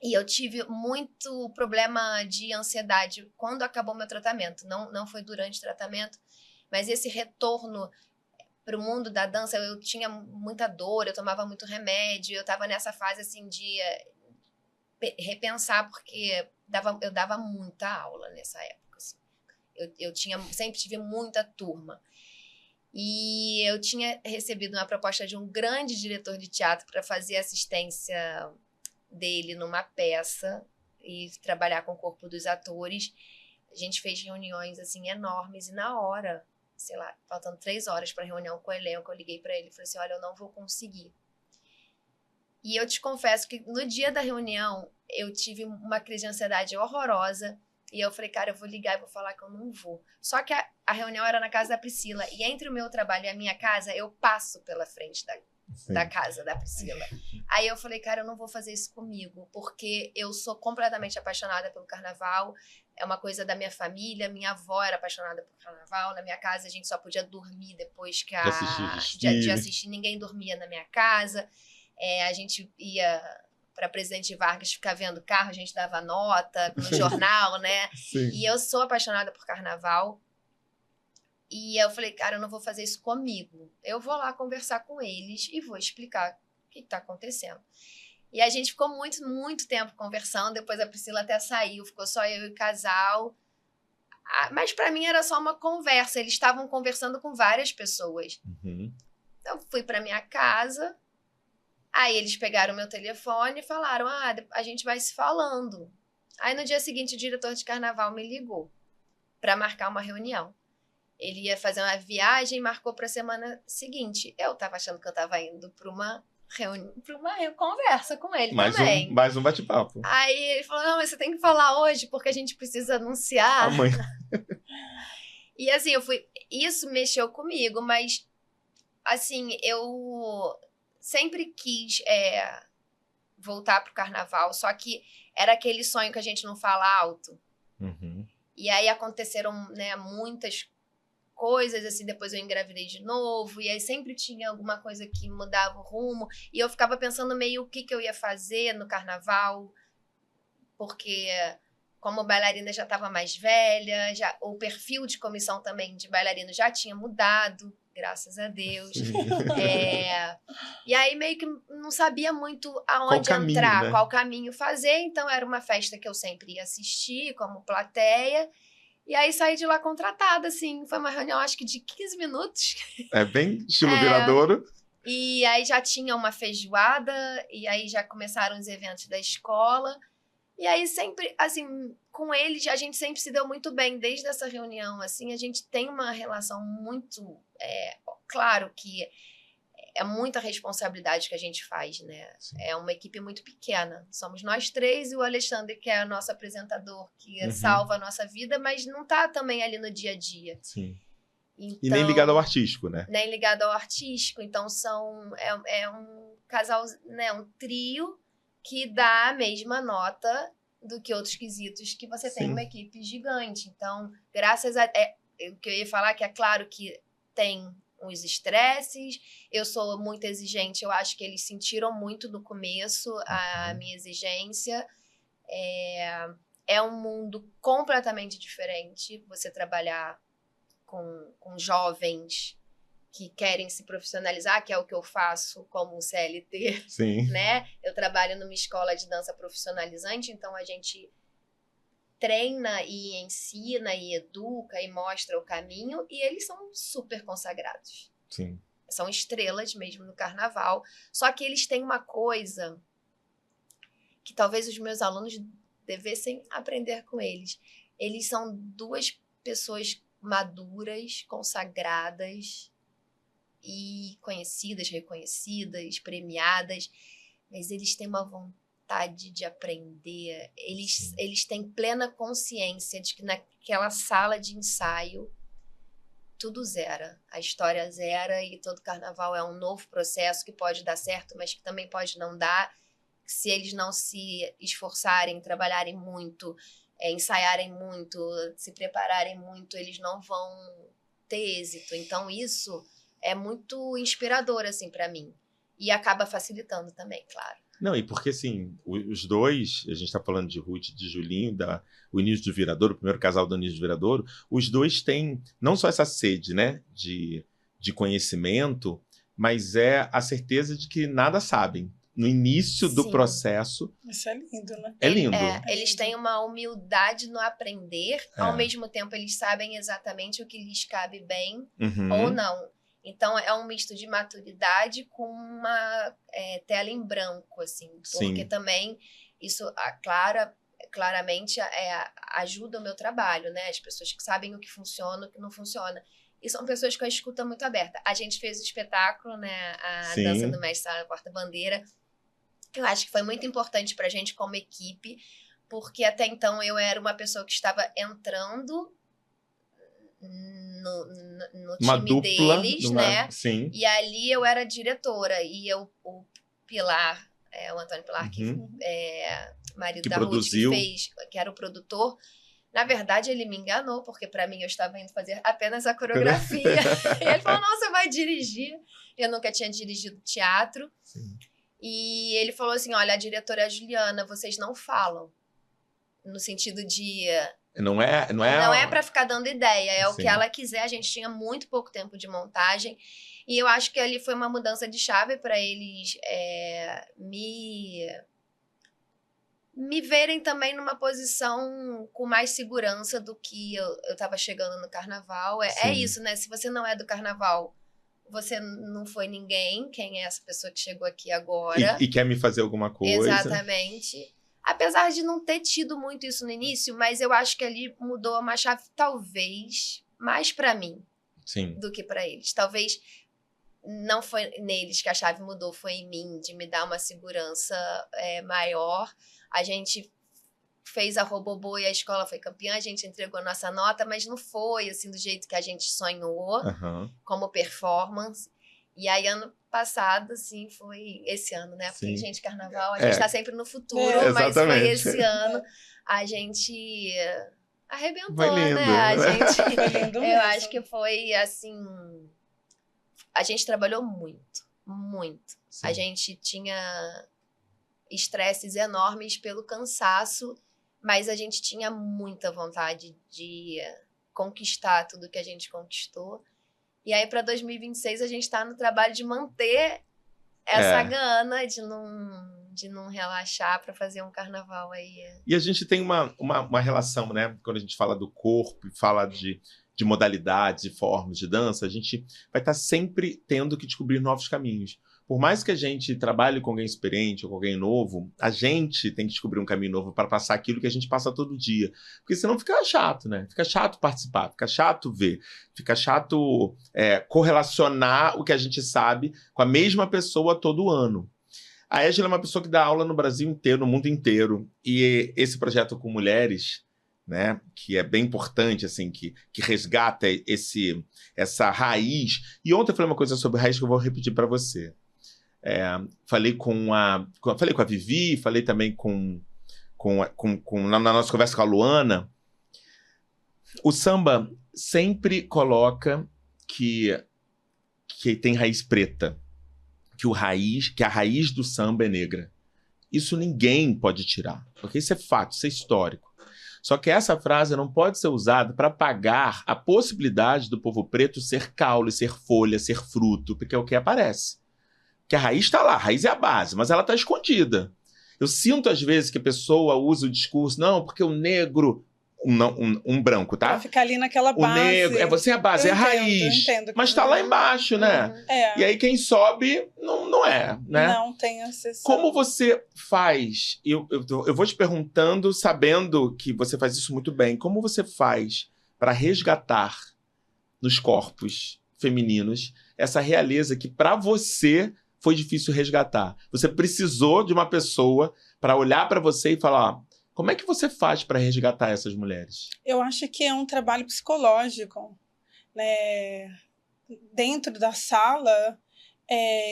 e eu tive muito problema de ansiedade quando acabou meu tratamento. Não foi durante o tratamento, mas esse retorno para o mundo da dança, eu tinha muita dor, eu tomava muito remédio, eu estava nessa fase assim de repensar, porque eu dava muita aula nessa época. Assim. Eu sempre tive muita turma. E eu tinha recebido uma proposta de um grande diretor de teatro para fazer assistência dele numa peça e trabalhar com o corpo dos atores. A gente fez reuniões assim enormes, e na hora, sei lá, faltando 3 horas para a reunião com o elenco, eu liguei para ele e falei assim, olha, eu não vou conseguir. E eu te confesso que no dia da reunião eu tive uma crise de ansiedade horrorosa. E eu falei, cara, eu vou ligar e vou falar que eu não vou. Só que a reunião era na casa da Priscila. E entre o meu trabalho e a minha casa, eu passo pela frente da casa da Priscila. Aí eu falei, cara, eu não vou fazer isso comigo. Porque eu sou completamente apaixonada pelo carnaval. É uma coisa da minha família. Minha avó era apaixonada por carnaval. Na minha casa, a gente só podia dormir depois que de assistir. Ninguém dormia na minha casa. A gente ia para Presidente Vargas ficar vendo carro, a gente dava nota no jornal, né? Sim. E eu sou apaixonada por carnaval. E eu falei, cara, eu não vou fazer isso comigo. Eu vou lá conversar com eles e vou explicar o que está acontecendo. E a gente ficou muito, muito tempo conversando. Depois a Priscila até saiu, ficou só eu e o casal. Mas para mim era só uma conversa. Eles estavam conversando com várias pessoas. Então fui para minha casa. Aí eles pegaram o meu telefone e falaram, a gente vai se falando. Aí no dia seguinte o diretor de carnaval me ligou para marcar uma reunião. Ele ia fazer uma viagem e marcou para a semana seguinte. Eu estava achando que eu estava indo para uma reunião, para uma conversa com ele também. Mais um bate-papo. Aí ele falou, não, mas você tem que falar hoje porque a gente precisa anunciar. Amanhã. E assim, isso mexeu comigo, mas assim, eu sempre quis voltar pro carnaval, só que era aquele sonho que a gente não fala alto. E aí aconteceram, né, muitas coisas, assim, depois eu engravidei de novo, e aí sempre tinha alguma coisa que mudava o rumo, e eu ficava pensando meio o que eu ia fazer no carnaval, porque como bailarina já estava mais velha, o perfil de comissão também de bailarino já tinha mudado, graças a Deus. E aí meio que não sabia muito aonde entrar, qual caminho fazer. Então era uma festa que eu sempre ia assistir como plateia. E aí saí de lá contratada, assim. Foi uma reunião, acho que de 15 minutos. É bem estilo Viradouro. E aí já tinha uma feijoada, e aí já começaram os eventos da escola. E aí sempre, assim, com eles a gente sempre se deu muito bem. Desde essa reunião, assim, a gente tem uma relação muito... claro que é muita responsabilidade que a gente faz, né? Sim. É uma equipe muito pequena. Somos nós 3 e o Alexandre, que é nosso apresentador, que salva a nossa vida, mas não tá também ali no dia a dia. Sim. Então, e nem ligado ao artístico, né? Nem ligado ao artístico. Então é um casal, né? Um trio que dá a mesma nota do que outros quesitos que você tem uma equipe gigante. Então, graças a... o que eu ia falar que é claro que tem uns estresses, eu sou muito exigente, eu acho que eles sentiram muito no começo a minha exigência. É um mundo completamente diferente você trabalhar com jovens que querem se profissionalizar, que é o que eu faço como CLT. Sim. Né? Eu trabalho numa escola de dança profissionalizante, então a gente treina e ensina e educa e mostra o caminho, e eles são super consagrados. Sim. São estrelas mesmo no carnaval. Só que eles têm uma coisa que talvez os meus alunos devessem aprender com eles. Eles são duas pessoas maduras, consagradas e conhecidas, reconhecidas, premiadas, mas eles têm uma vontade de aprender. Eles têm plena consciência de que naquela sala de ensaio tudo zera, a história zera, e todo carnaval é um novo processo que pode dar certo, mas que também pode não dar. Se eles não se esforçarem, trabalharem muito, ensaiarem muito, se prepararem muito, eles não vão ter êxito. Então isso é muito inspirador, assim, para mim. E acaba facilitando também, claro. Não, e porque, assim, os dois, a gente tá falando de Ruth e de Julinho, o Início do Viradouro, o primeiro casal do Início do Viradouro, os dois têm não só essa sede, né, de conhecimento, mas é a certeza de que nada sabem. No início do processo... Isso é lindo, né? É lindo. Eles têm uma humildade no aprender, ao mesmo tempo eles sabem exatamente o que lhes cabe bem ou não. Então, é um misto de maturidade com uma tela em branco, assim. Porque Sim. também isso claramente ajuda o meu trabalho, né? As pessoas que sabem o que funciona, o que não funciona. E são pessoas com a escuta muito aberta. A gente fez o espetáculo, né? A Dança do Mestre na Porta-Bandeira. Eu acho que foi muito importante pra gente como equipe, porque até então eu era uma pessoa que estava entrando no uma time dupla, deles, né? Sim. E ali eu era diretora, e o Pilar, o Antônio Pilar, que marido que da produziu. Ruth, que fez, que era o produtor, na verdade ele me enganou, porque pra mim eu estava indo fazer apenas a coreografia. E ele falou, não, você vai dirigir. Eu nunca tinha dirigido teatro. Sim. E ele falou assim, olha, a diretora é a Juliana, vocês não falam. No sentido de... Não é para ficar dando ideia, é o que ela quiser. A gente tinha muito pouco tempo de montagem. E eu acho que ali foi uma mudança de chave para eles me verem também numa posição com mais segurança do que eu estava chegando no carnaval. É isso, né? Se você não é do carnaval, você não foi ninguém. Quem é essa pessoa que chegou aqui agora? E quer me fazer alguma coisa. Exatamente. Apesar de não ter tido muito isso no início, mas eu acho que ali mudou uma chave, talvez, mais para mim do que para eles. Talvez não foi neles que a chave mudou, foi em mim, de me dar uma segurança maior. A gente fez a Robobô e a escola foi campeã, a gente entregou a nossa nota, mas não foi assim do jeito que a gente sonhou, como performance. E aí, ano passado, assim, foi esse ano, né? Porque, gente, carnaval, a gente tá sempre no futuro, mas foi esse ano. A gente arrebentou, lindo, né? A gente, eu acho que foi, assim... A gente trabalhou muito, muito. Sim. A gente tinha estresses enormes pelo cansaço, mas a gente tinha muita vontade de conquistar tudo que a gente conquistou. E aí, para 2026, a gente está no trabalho de manter essa gana, de não relaxar para fazer um carnaval aí. E a gente tem uma relação, né? Quando a gente fala do corpo e fala de modalidades e formas de dança, a gente vai estar sempre tendo que descobrir novos caminhos. Por mais que a gente trabalhe com alguém experiente ou com alguém novo, a gente tem que descobrir um caminho novo para passar aquilo que a gente passa todo dia. Porque senão fica chato, né? Fica chato participar, fica chato ver, fica chato correlacionar o que a gente sabe com a mesma pessoa todo ano. A Égila é uma pessoa que dá aula no Brasil inteiro, no mundo inteiro. E esse projeto com mulheres, né, que é bem importante, assim, que resgata essa raiz. E ontem eu falei uma coisa sobre raiz que eu vou repetir para você. Falei com a Vivi, falei também na nossa conversa com a Luana. O samba sempre coloca que tem raiz preta, que a raiz do samba é negra. Isso ninguém pode tirar, porque isso é fato, isso é histórico. Só que essa frase não pode ser usada para apagar a possibilidade do povo preto ser caule, ser folha, ser fruto, porque é o que aparece. Que a raiz está lá, a raiz é a base, mas ela está escondida. Eu sinto, às vezes, que a pessoa usa o discurso, não, porque o negro... Um branco, tá? Pra ficar ali naquela O base. negro, você é a base, é a raiz. Entendo mas tá lá embaixo, né? É. E aí quem sobe, não é, né? Não tem exceção. Como você faz? Eu vou te perguntando, sabendo que você faz isso muito bem. Como você faz para resgatar nos corpos femininos essa realeza que para você foi difícil resgatar? Você precisou de uma pessoa para olhar para você e falar, ó, como é que você faz para resgatar essas mulheres? Eu acho que é um trabalho psicológico, né? Dentro da sala,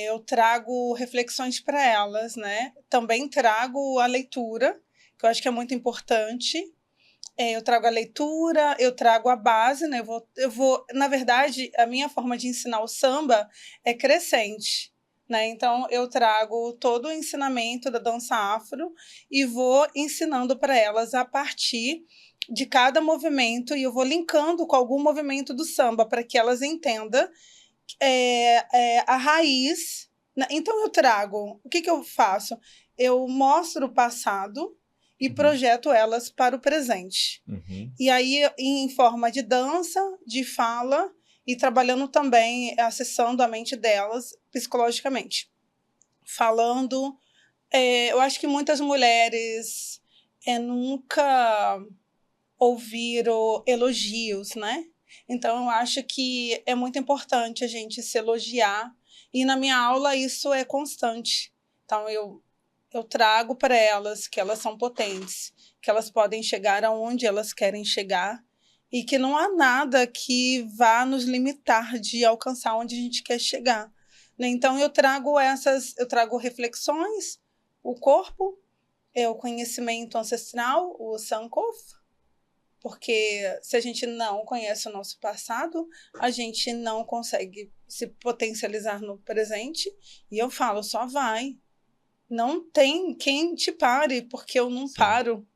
eu trago reflexões para elas, né? Também trago a leitura, que eu acho que é muito importante. Eu trago a leitura, eu trago a base, né? Na verdade, a minha forma de ensinar o samba é crescente, né? Então, eu trago todo o ensinamento da dança afro e vou ensinando para elas a partir de cada movimento, e eu vou linkando com algum movimento do samba para que elas entendam a raiz. Então, eu trago... O que eu faço? Eu mostro o passado e projeto elas para o presente. E aí, em forma de dança, de fala, e trabalhando também, acessando a mente delas psicologicamente. Falando... eu acho que muitas mulheres nunca ouviram elogios, né? Então, eu acho que é muito importante a gente se elogiar. E na minha aula isso é constante. Então, eu trago para elas que elas são potentes, que elas podem chegar aonde elas querem chegar e que não há nada que vá nos limitar de alcançar onde a gente quer chegar, né? Então, eu trago reflexões, o corpo, o conhecimento ancestral, o Sankofa, porque se a gente não conhece o nosso passado, a gente não consegue se potencializar no presente. E eu falo, só vai. Não tem quem te pare, porque eu não paro.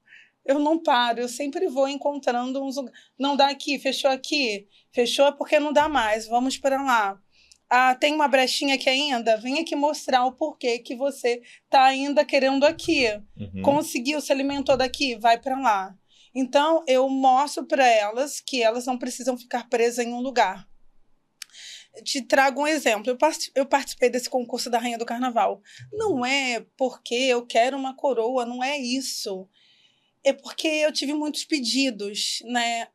Eu não paro, eu sempre vou encontrando uns lugares. Não dá aqui, fechou é porque não dá mais, vamos para lá. Ah, tem uma brechinha aqui ainda? Vem aqui mostrar o porquê que você está ainda querendo aqui. Conseguiu, se alimentou daqui? Vai para lá. Então, eu mostro para elas que elas não precisam ficar presas em um lugar. Te trago um exemplo. Eu participei desse concurso da Rainha do Carnaval. Não é porque eu quero uma coroa, não é isso. É porque eu tive muitos pedidos, né?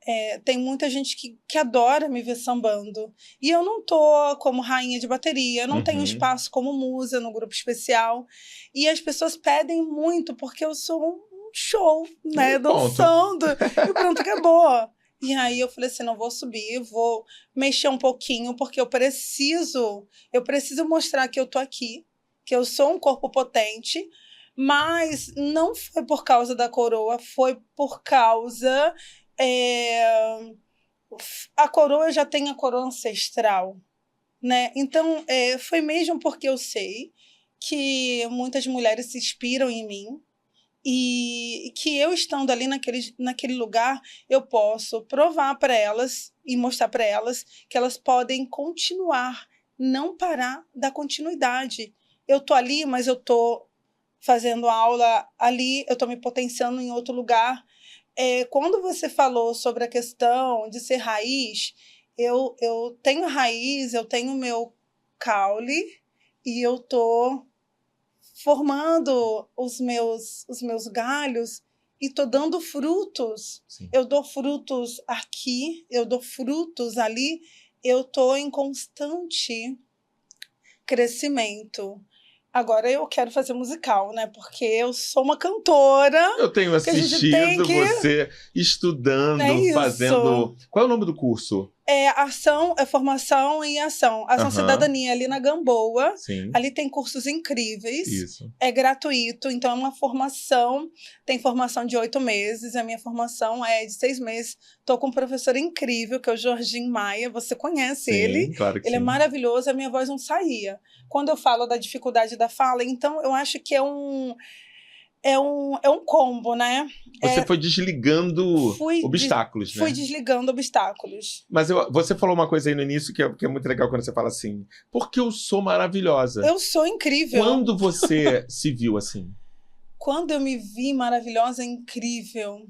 Tem muita gente que adora me ver sambando. E eu não tô como rainha de bateria, eu não tenho espaço como musa no grupo especial. E as pessoas pedem muito, porque eu sou um show, né? Dançando. E pronto, acabou. E aí eu falei assim, não vou subir, vou mexer um pouquinho, porque eu preciso mostrar que eu tô aqui, que eu sou um corpo potente, mas não foi por causa da coroa, foi por causa... a coroa já tem a coroa ancestral, né? Então, foi mesmo porque eu sei que muitas mulheres se inspiram em mim, e que eu estando ali naquele lugar, eu posso provar para elas e mostrar para elas que elas podem continuar, não parar da continuidade. Eu tô ali, mas eu tô fazendo aula ali, eu tô me potenciando em outro lugar. Quando você falou sobre a questão de ser raiz, eu tenho raiz, eu tenho meu caule e eu tô formando os meus galhos e estou dando frutos. Sim. Eu dou frutos aqui, eu dou frutos ali, eu estou em constante crescimento. Agora eu quero fazer musical, né? Porque eu sou uma cantora. Eu tenho assistido você estudando, fazendo... Qual é o nome do curso? Formação em ação. Ação Cidadania, ali na Gamboa. Sim. Ali tem cursos incríveis. Isso. É gratuito, então é uma formação. Tem formação de 8 meses, a minha formação é de 6 meses. Estou com um professor incrível, que é o Jorginho Maia. Você conhece ele? Claro que ele é maravilhoso, a minha voz não saía. Quando eu falo da dificuldade da fala, então eu acho que é um combo, né? Você foi desligando obstáculos, né? Fui desligando obstáculos. Mas você falou uma coisa aí no início que é muito legal quando você fala assim, porque eu sou maravilhosa. Eu sou incrível. Quando você se viu assim? Quando eu me vi maravilhosa, incrível.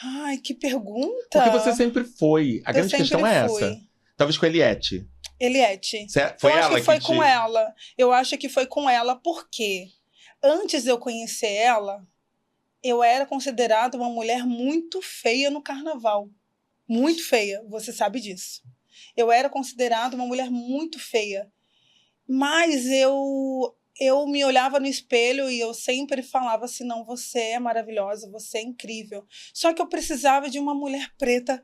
Ai, que pergunta. Porque você sempre foi. A grande questão é essa. Talvez com a Eliette. Eliette. Foi eu ela acho que foi te... com ela. Eu acho que foi com ela porque antes de eu conhecer ela, eu era considerada uma mulher muito feia no carnaval. Muito feia, você sabe disso. Eu era considerada uma mulher muito feia. Mas eu me olhava no espelho e eu sempre falava assim, não, você é maravilhosa, você é incrível. Só que eu precisava de uma mulher preta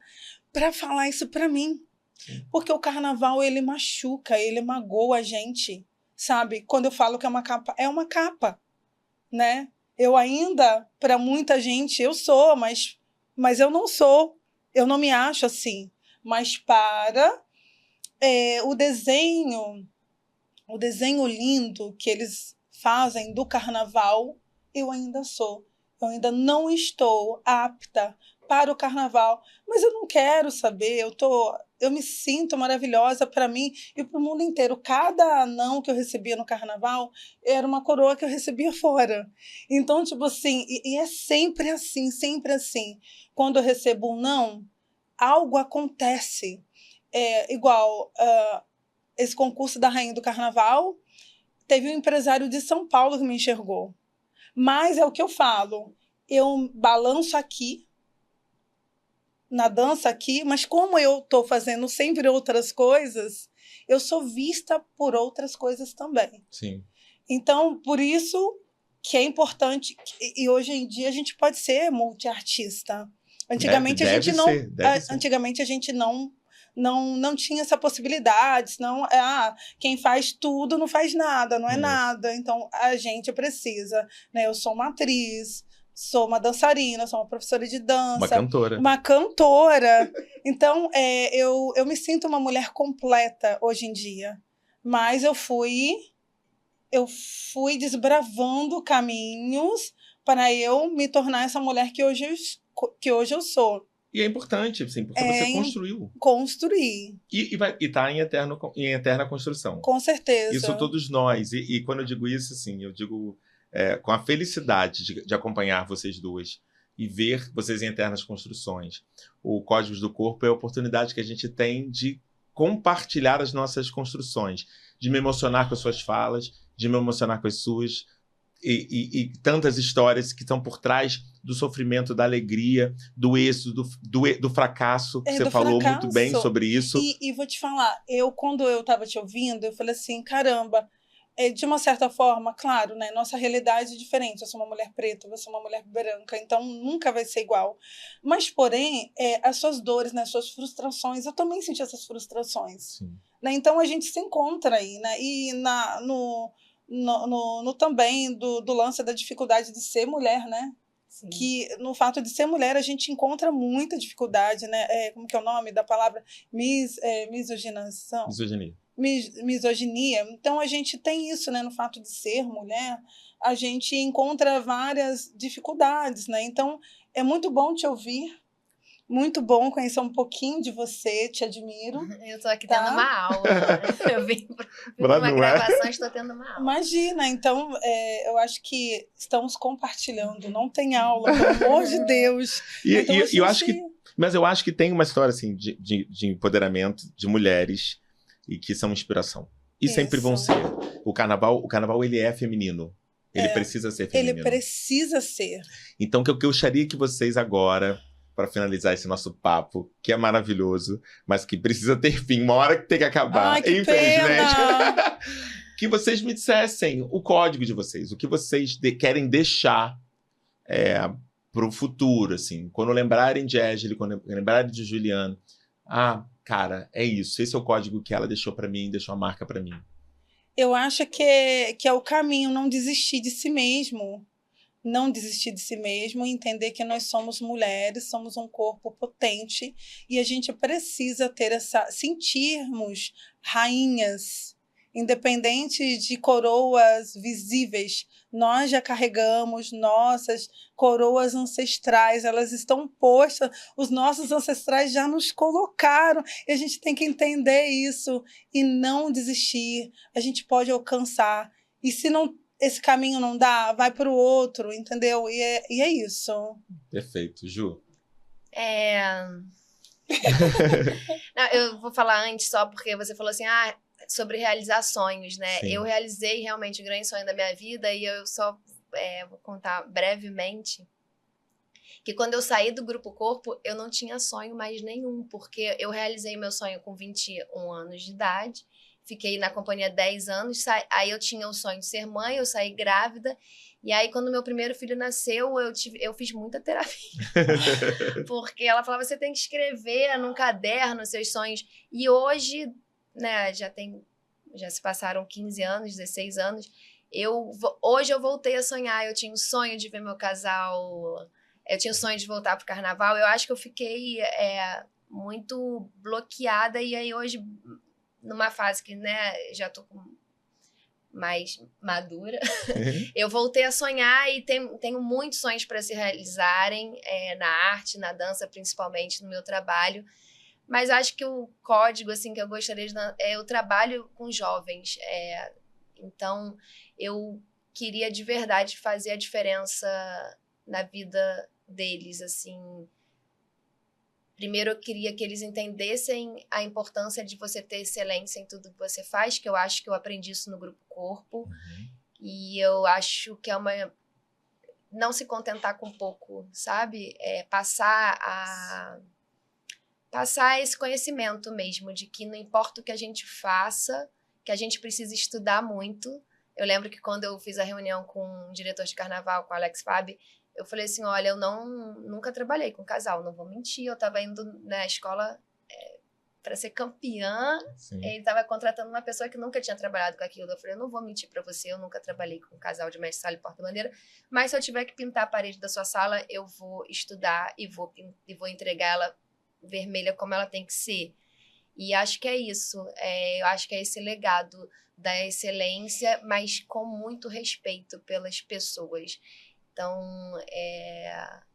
para falar isso para mim. Porque o carnaval, ele machuca, ele magoa a gente, sabe? Quando eu falo que é uma capa, né? Eu ainda, para muita gente, eu sou, mas eu não sou. Eu não me acho assim. Mas para o desenho lindo que eles fazem do carnaval, eu ainda sou. Eu ainda não estou apta para o carnaval, mas eu não quero saber, eu me sinto maravilhosa para mim e para o mundo inteiro. Cada não que eu recebia no carnaval era uma coroa que eu recebia fora. Então, tipo assim, e é sempre assim, sempre assim. Quando eu recebo um não, algo acontece. Igual esse concurso da Rainha do Carnaval, teve um empresário de São Paulo que me enxergou. Mas é o que eu falo, eu balanço aqui, na dança aqui, mas como eu estou fazendo sempre outras coisas, eu sou vista por outras coisas também. Sim. Então, por isso que é importante, e hoje em dia a gente pode ser multiartista. Antigamente Antigamente a gente não tinha essa possibilidade, senão quem faz tudo não faz nada, não é nada. Então, a gente precisa, né? Eu sou uma atriz, sou uma dançarina, sou uma professora de dança. Uma cantora. Então, eu me sinto uma mulher completa hoje em dia. Mas eu fui desbravando caminhos para eu me tornar essa mulher que hoje eu sou. E é importante, assim, porque você construiu. Construir. E está em eterna construção. Com certeza. Isso todos nós. E quando eu digo isso, assim, eu digo com a felicidade de acompanhar vocês duas e ver vocês em eternas construções. O Códigos do Corpo é a oportunidade que a gente tem de compartilhar as nossas construções, de me emocionar com as suas falas, de me emocionar com as suas, e tantas histórias que estão por trás do sofrimento, da alegria, do êxito, do fracasso, que você falou muito bem sobre isso. E vou te falar, quando eu estava te ouvindo, eu falei assim, caramba, de uma certa forma, claro, né, nossa realidade é diferente, eu sou uma mulher preta, você é uma mulher branca, então nunca vai ser igual. Mas, porém, as suas dores, né, as suas frustrações, eu também senti essas frustrações. Sim. Né? Então, a gente se encontra aí, né? E no também do lance da dificuldade de ser mulher, né? Sim. Que no fato de ser mulher a gente encontra muita dificuldade, né? Como que é o nome da palavra? Misoginação. Misoginia. Então a gente tem isso, né? No fato de ser mulher, a gente encontra várias dificuldades, né? Então é muito bom te ouvir. Muito bom conhecer um pouquinho de você, te admiro. Eu estou aqui tendo uma aula. Eu vim para uma gravação e estou tendo uma aula. Imagina, então eu acho que estamos compartilhando, não tem aula, pelo amor de Deus. Então, mas eu acho que tem uma história assim, de empoderamento de mulheres e que são inspiração. E sempre vão ser. O carnaval ele é feminino. Ele precisa ser feminino. Ele precisa ser. Então, o que eu gostaria que vocês agora, para finalizar esse nosso papo, que é maravilhoso, mas que precisa ter fim, uma hora que tem que acabar, ai, que infelizmente. Pena. Que vocês me dissessem o código de vocês, o que vocês querem deixar para o futuro, assim. Quando lembrarem de Égili, quando lembrarem de Juliana, cara, é isso, esse é o código que ela deixou para mim, deixou a marca para mim. Eu acho que é o caminho, não desistir de si mesmo. Não desistir de si mesmo e entender que nós somos mulheres, somos um corpo potente e a gente precisa sentirmos rainhas, independente de coroas visíveis. Nós já carregamos nossas coroas ancestrais, elas estão postas, os nossos ancestrais já nos colocaram e a gente tem que entender isso e não desistir. A gente pode alcançar. E se não esse caminho não dá, vai para o outro, entendeu? E é isso. Perfeito. Ju? Não, eu vou falar antes só porque você falou assim, sobre realizar sonhos, né? Sim. Eu realizei realmente o grande sonho da minha vida e eu só vou contar brevemente que quando eu saí do Grupo Corpo, eu não tinha sonho mais nenhum, porque eu realizei meu sonho com 21 anos de idade, fiquei na companhia 10 anos, aí eu tinha o sonho de ser mãe, eu saí grávida, e aí quando meu primeiro filho nasceu, eu fiz muita terapia, porque ela falava, você tem que escrever num caderno seus sonhos, e hoje, né, já se passaram 15 anos, 16 anos, hoje eu voltei a sonhar, eu tinha um sonho de ver meu casal, eu tinha o sonho de voltar pro carnaval, eu acho que eu fiquei muito bloqueada, e aí hoje, numa fase que, né, já tô mais madura, eu voltei a sonhar e tenho muitos sonhos para se realizarem, na arte, na dança, principalmente no meu trabalho, mas acho que o código, assim, que eu gostaria de dar, eu trabalho com jovens, então eu queria de verdade fazer a diferença na vida deles, assim. Primeiro eu queria que eles entendessem a importância de você ter excelência em tudo que você faz, que eu acho que eu aprendi isso no Grupo Corpo, e eu acho que não se contentar com pouco, sabe? Passar esse conhecimento mesmo, de que não importa o que a gente faça, que a gente precisa estudar muito. Eu lembro que quando eu fiz a reunião com o diretor de carnaval, com o Alex Fabi, eu falei assim, olha, eu nunca trabalhei com casal, não vou mentir, eu estava indo na escola para ser campeã, ele estava contratando uma pessoa que nunca tinha trabalhado com aquilo. Eu falei, eu não vou mentir para você, eu nunca trabalhei com casal de mestre-sala e porta-bandeira, mas se eu tiver que pintar a parede da sua sala, eu vou estudar e vou entregar ela vermelha como ela tem que ser. E acho que é isso, eu acho que é esse legado da excelência, mas com muito respeito pelas pessoas. Então,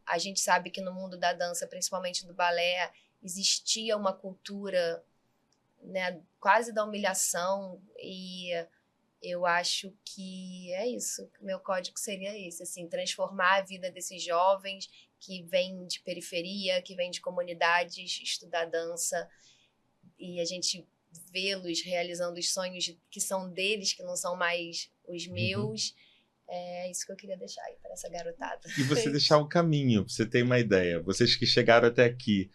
a gente sabe que no mundo da dança, principalmente do balé, existia uma cultura, né, quase da humilhação, e eu acho que é isso. Meu código seria esse, assim, transformar a vida desses jovens que vêm de periferia, que vêm de comunidades, estudar dança, e a gente vê-los realizando os sonhos que são deles, que não são mais os meus. É isso que eu queria deixar aí para essa garotada. E você deixar o caminho, pra você ter uma ideia. Vocês que chegaram até aqui,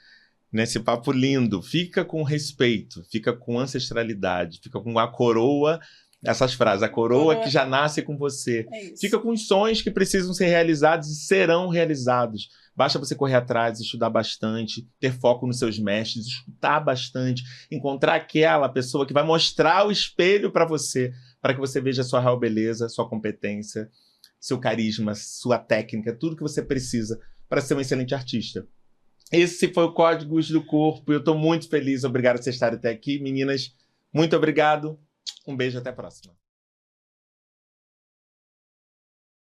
nesse papo lindo, fica com respeito, fica com ancestralidade, fica com a coroa, essas frases, a coroa que já nasce com você. Fica com os sonhos que precisam ser realizados e serão realizados. Basta você correr atrás, estudar bastante, ter foco nos seus mestres, escutar bastante, encontrar aquela pessoa que vai mostrar o espelho para que você veja a sua real beleza, sua competência, seu carisma, sua técnica, tudo que você precisa para ser um excelente artista. Esse foi o Códigos do Corpo. Eu estou muito feliz. Obrigado por vocês estarem até aqui. Meninas, muito obrigado. Um beijo, até a próxima.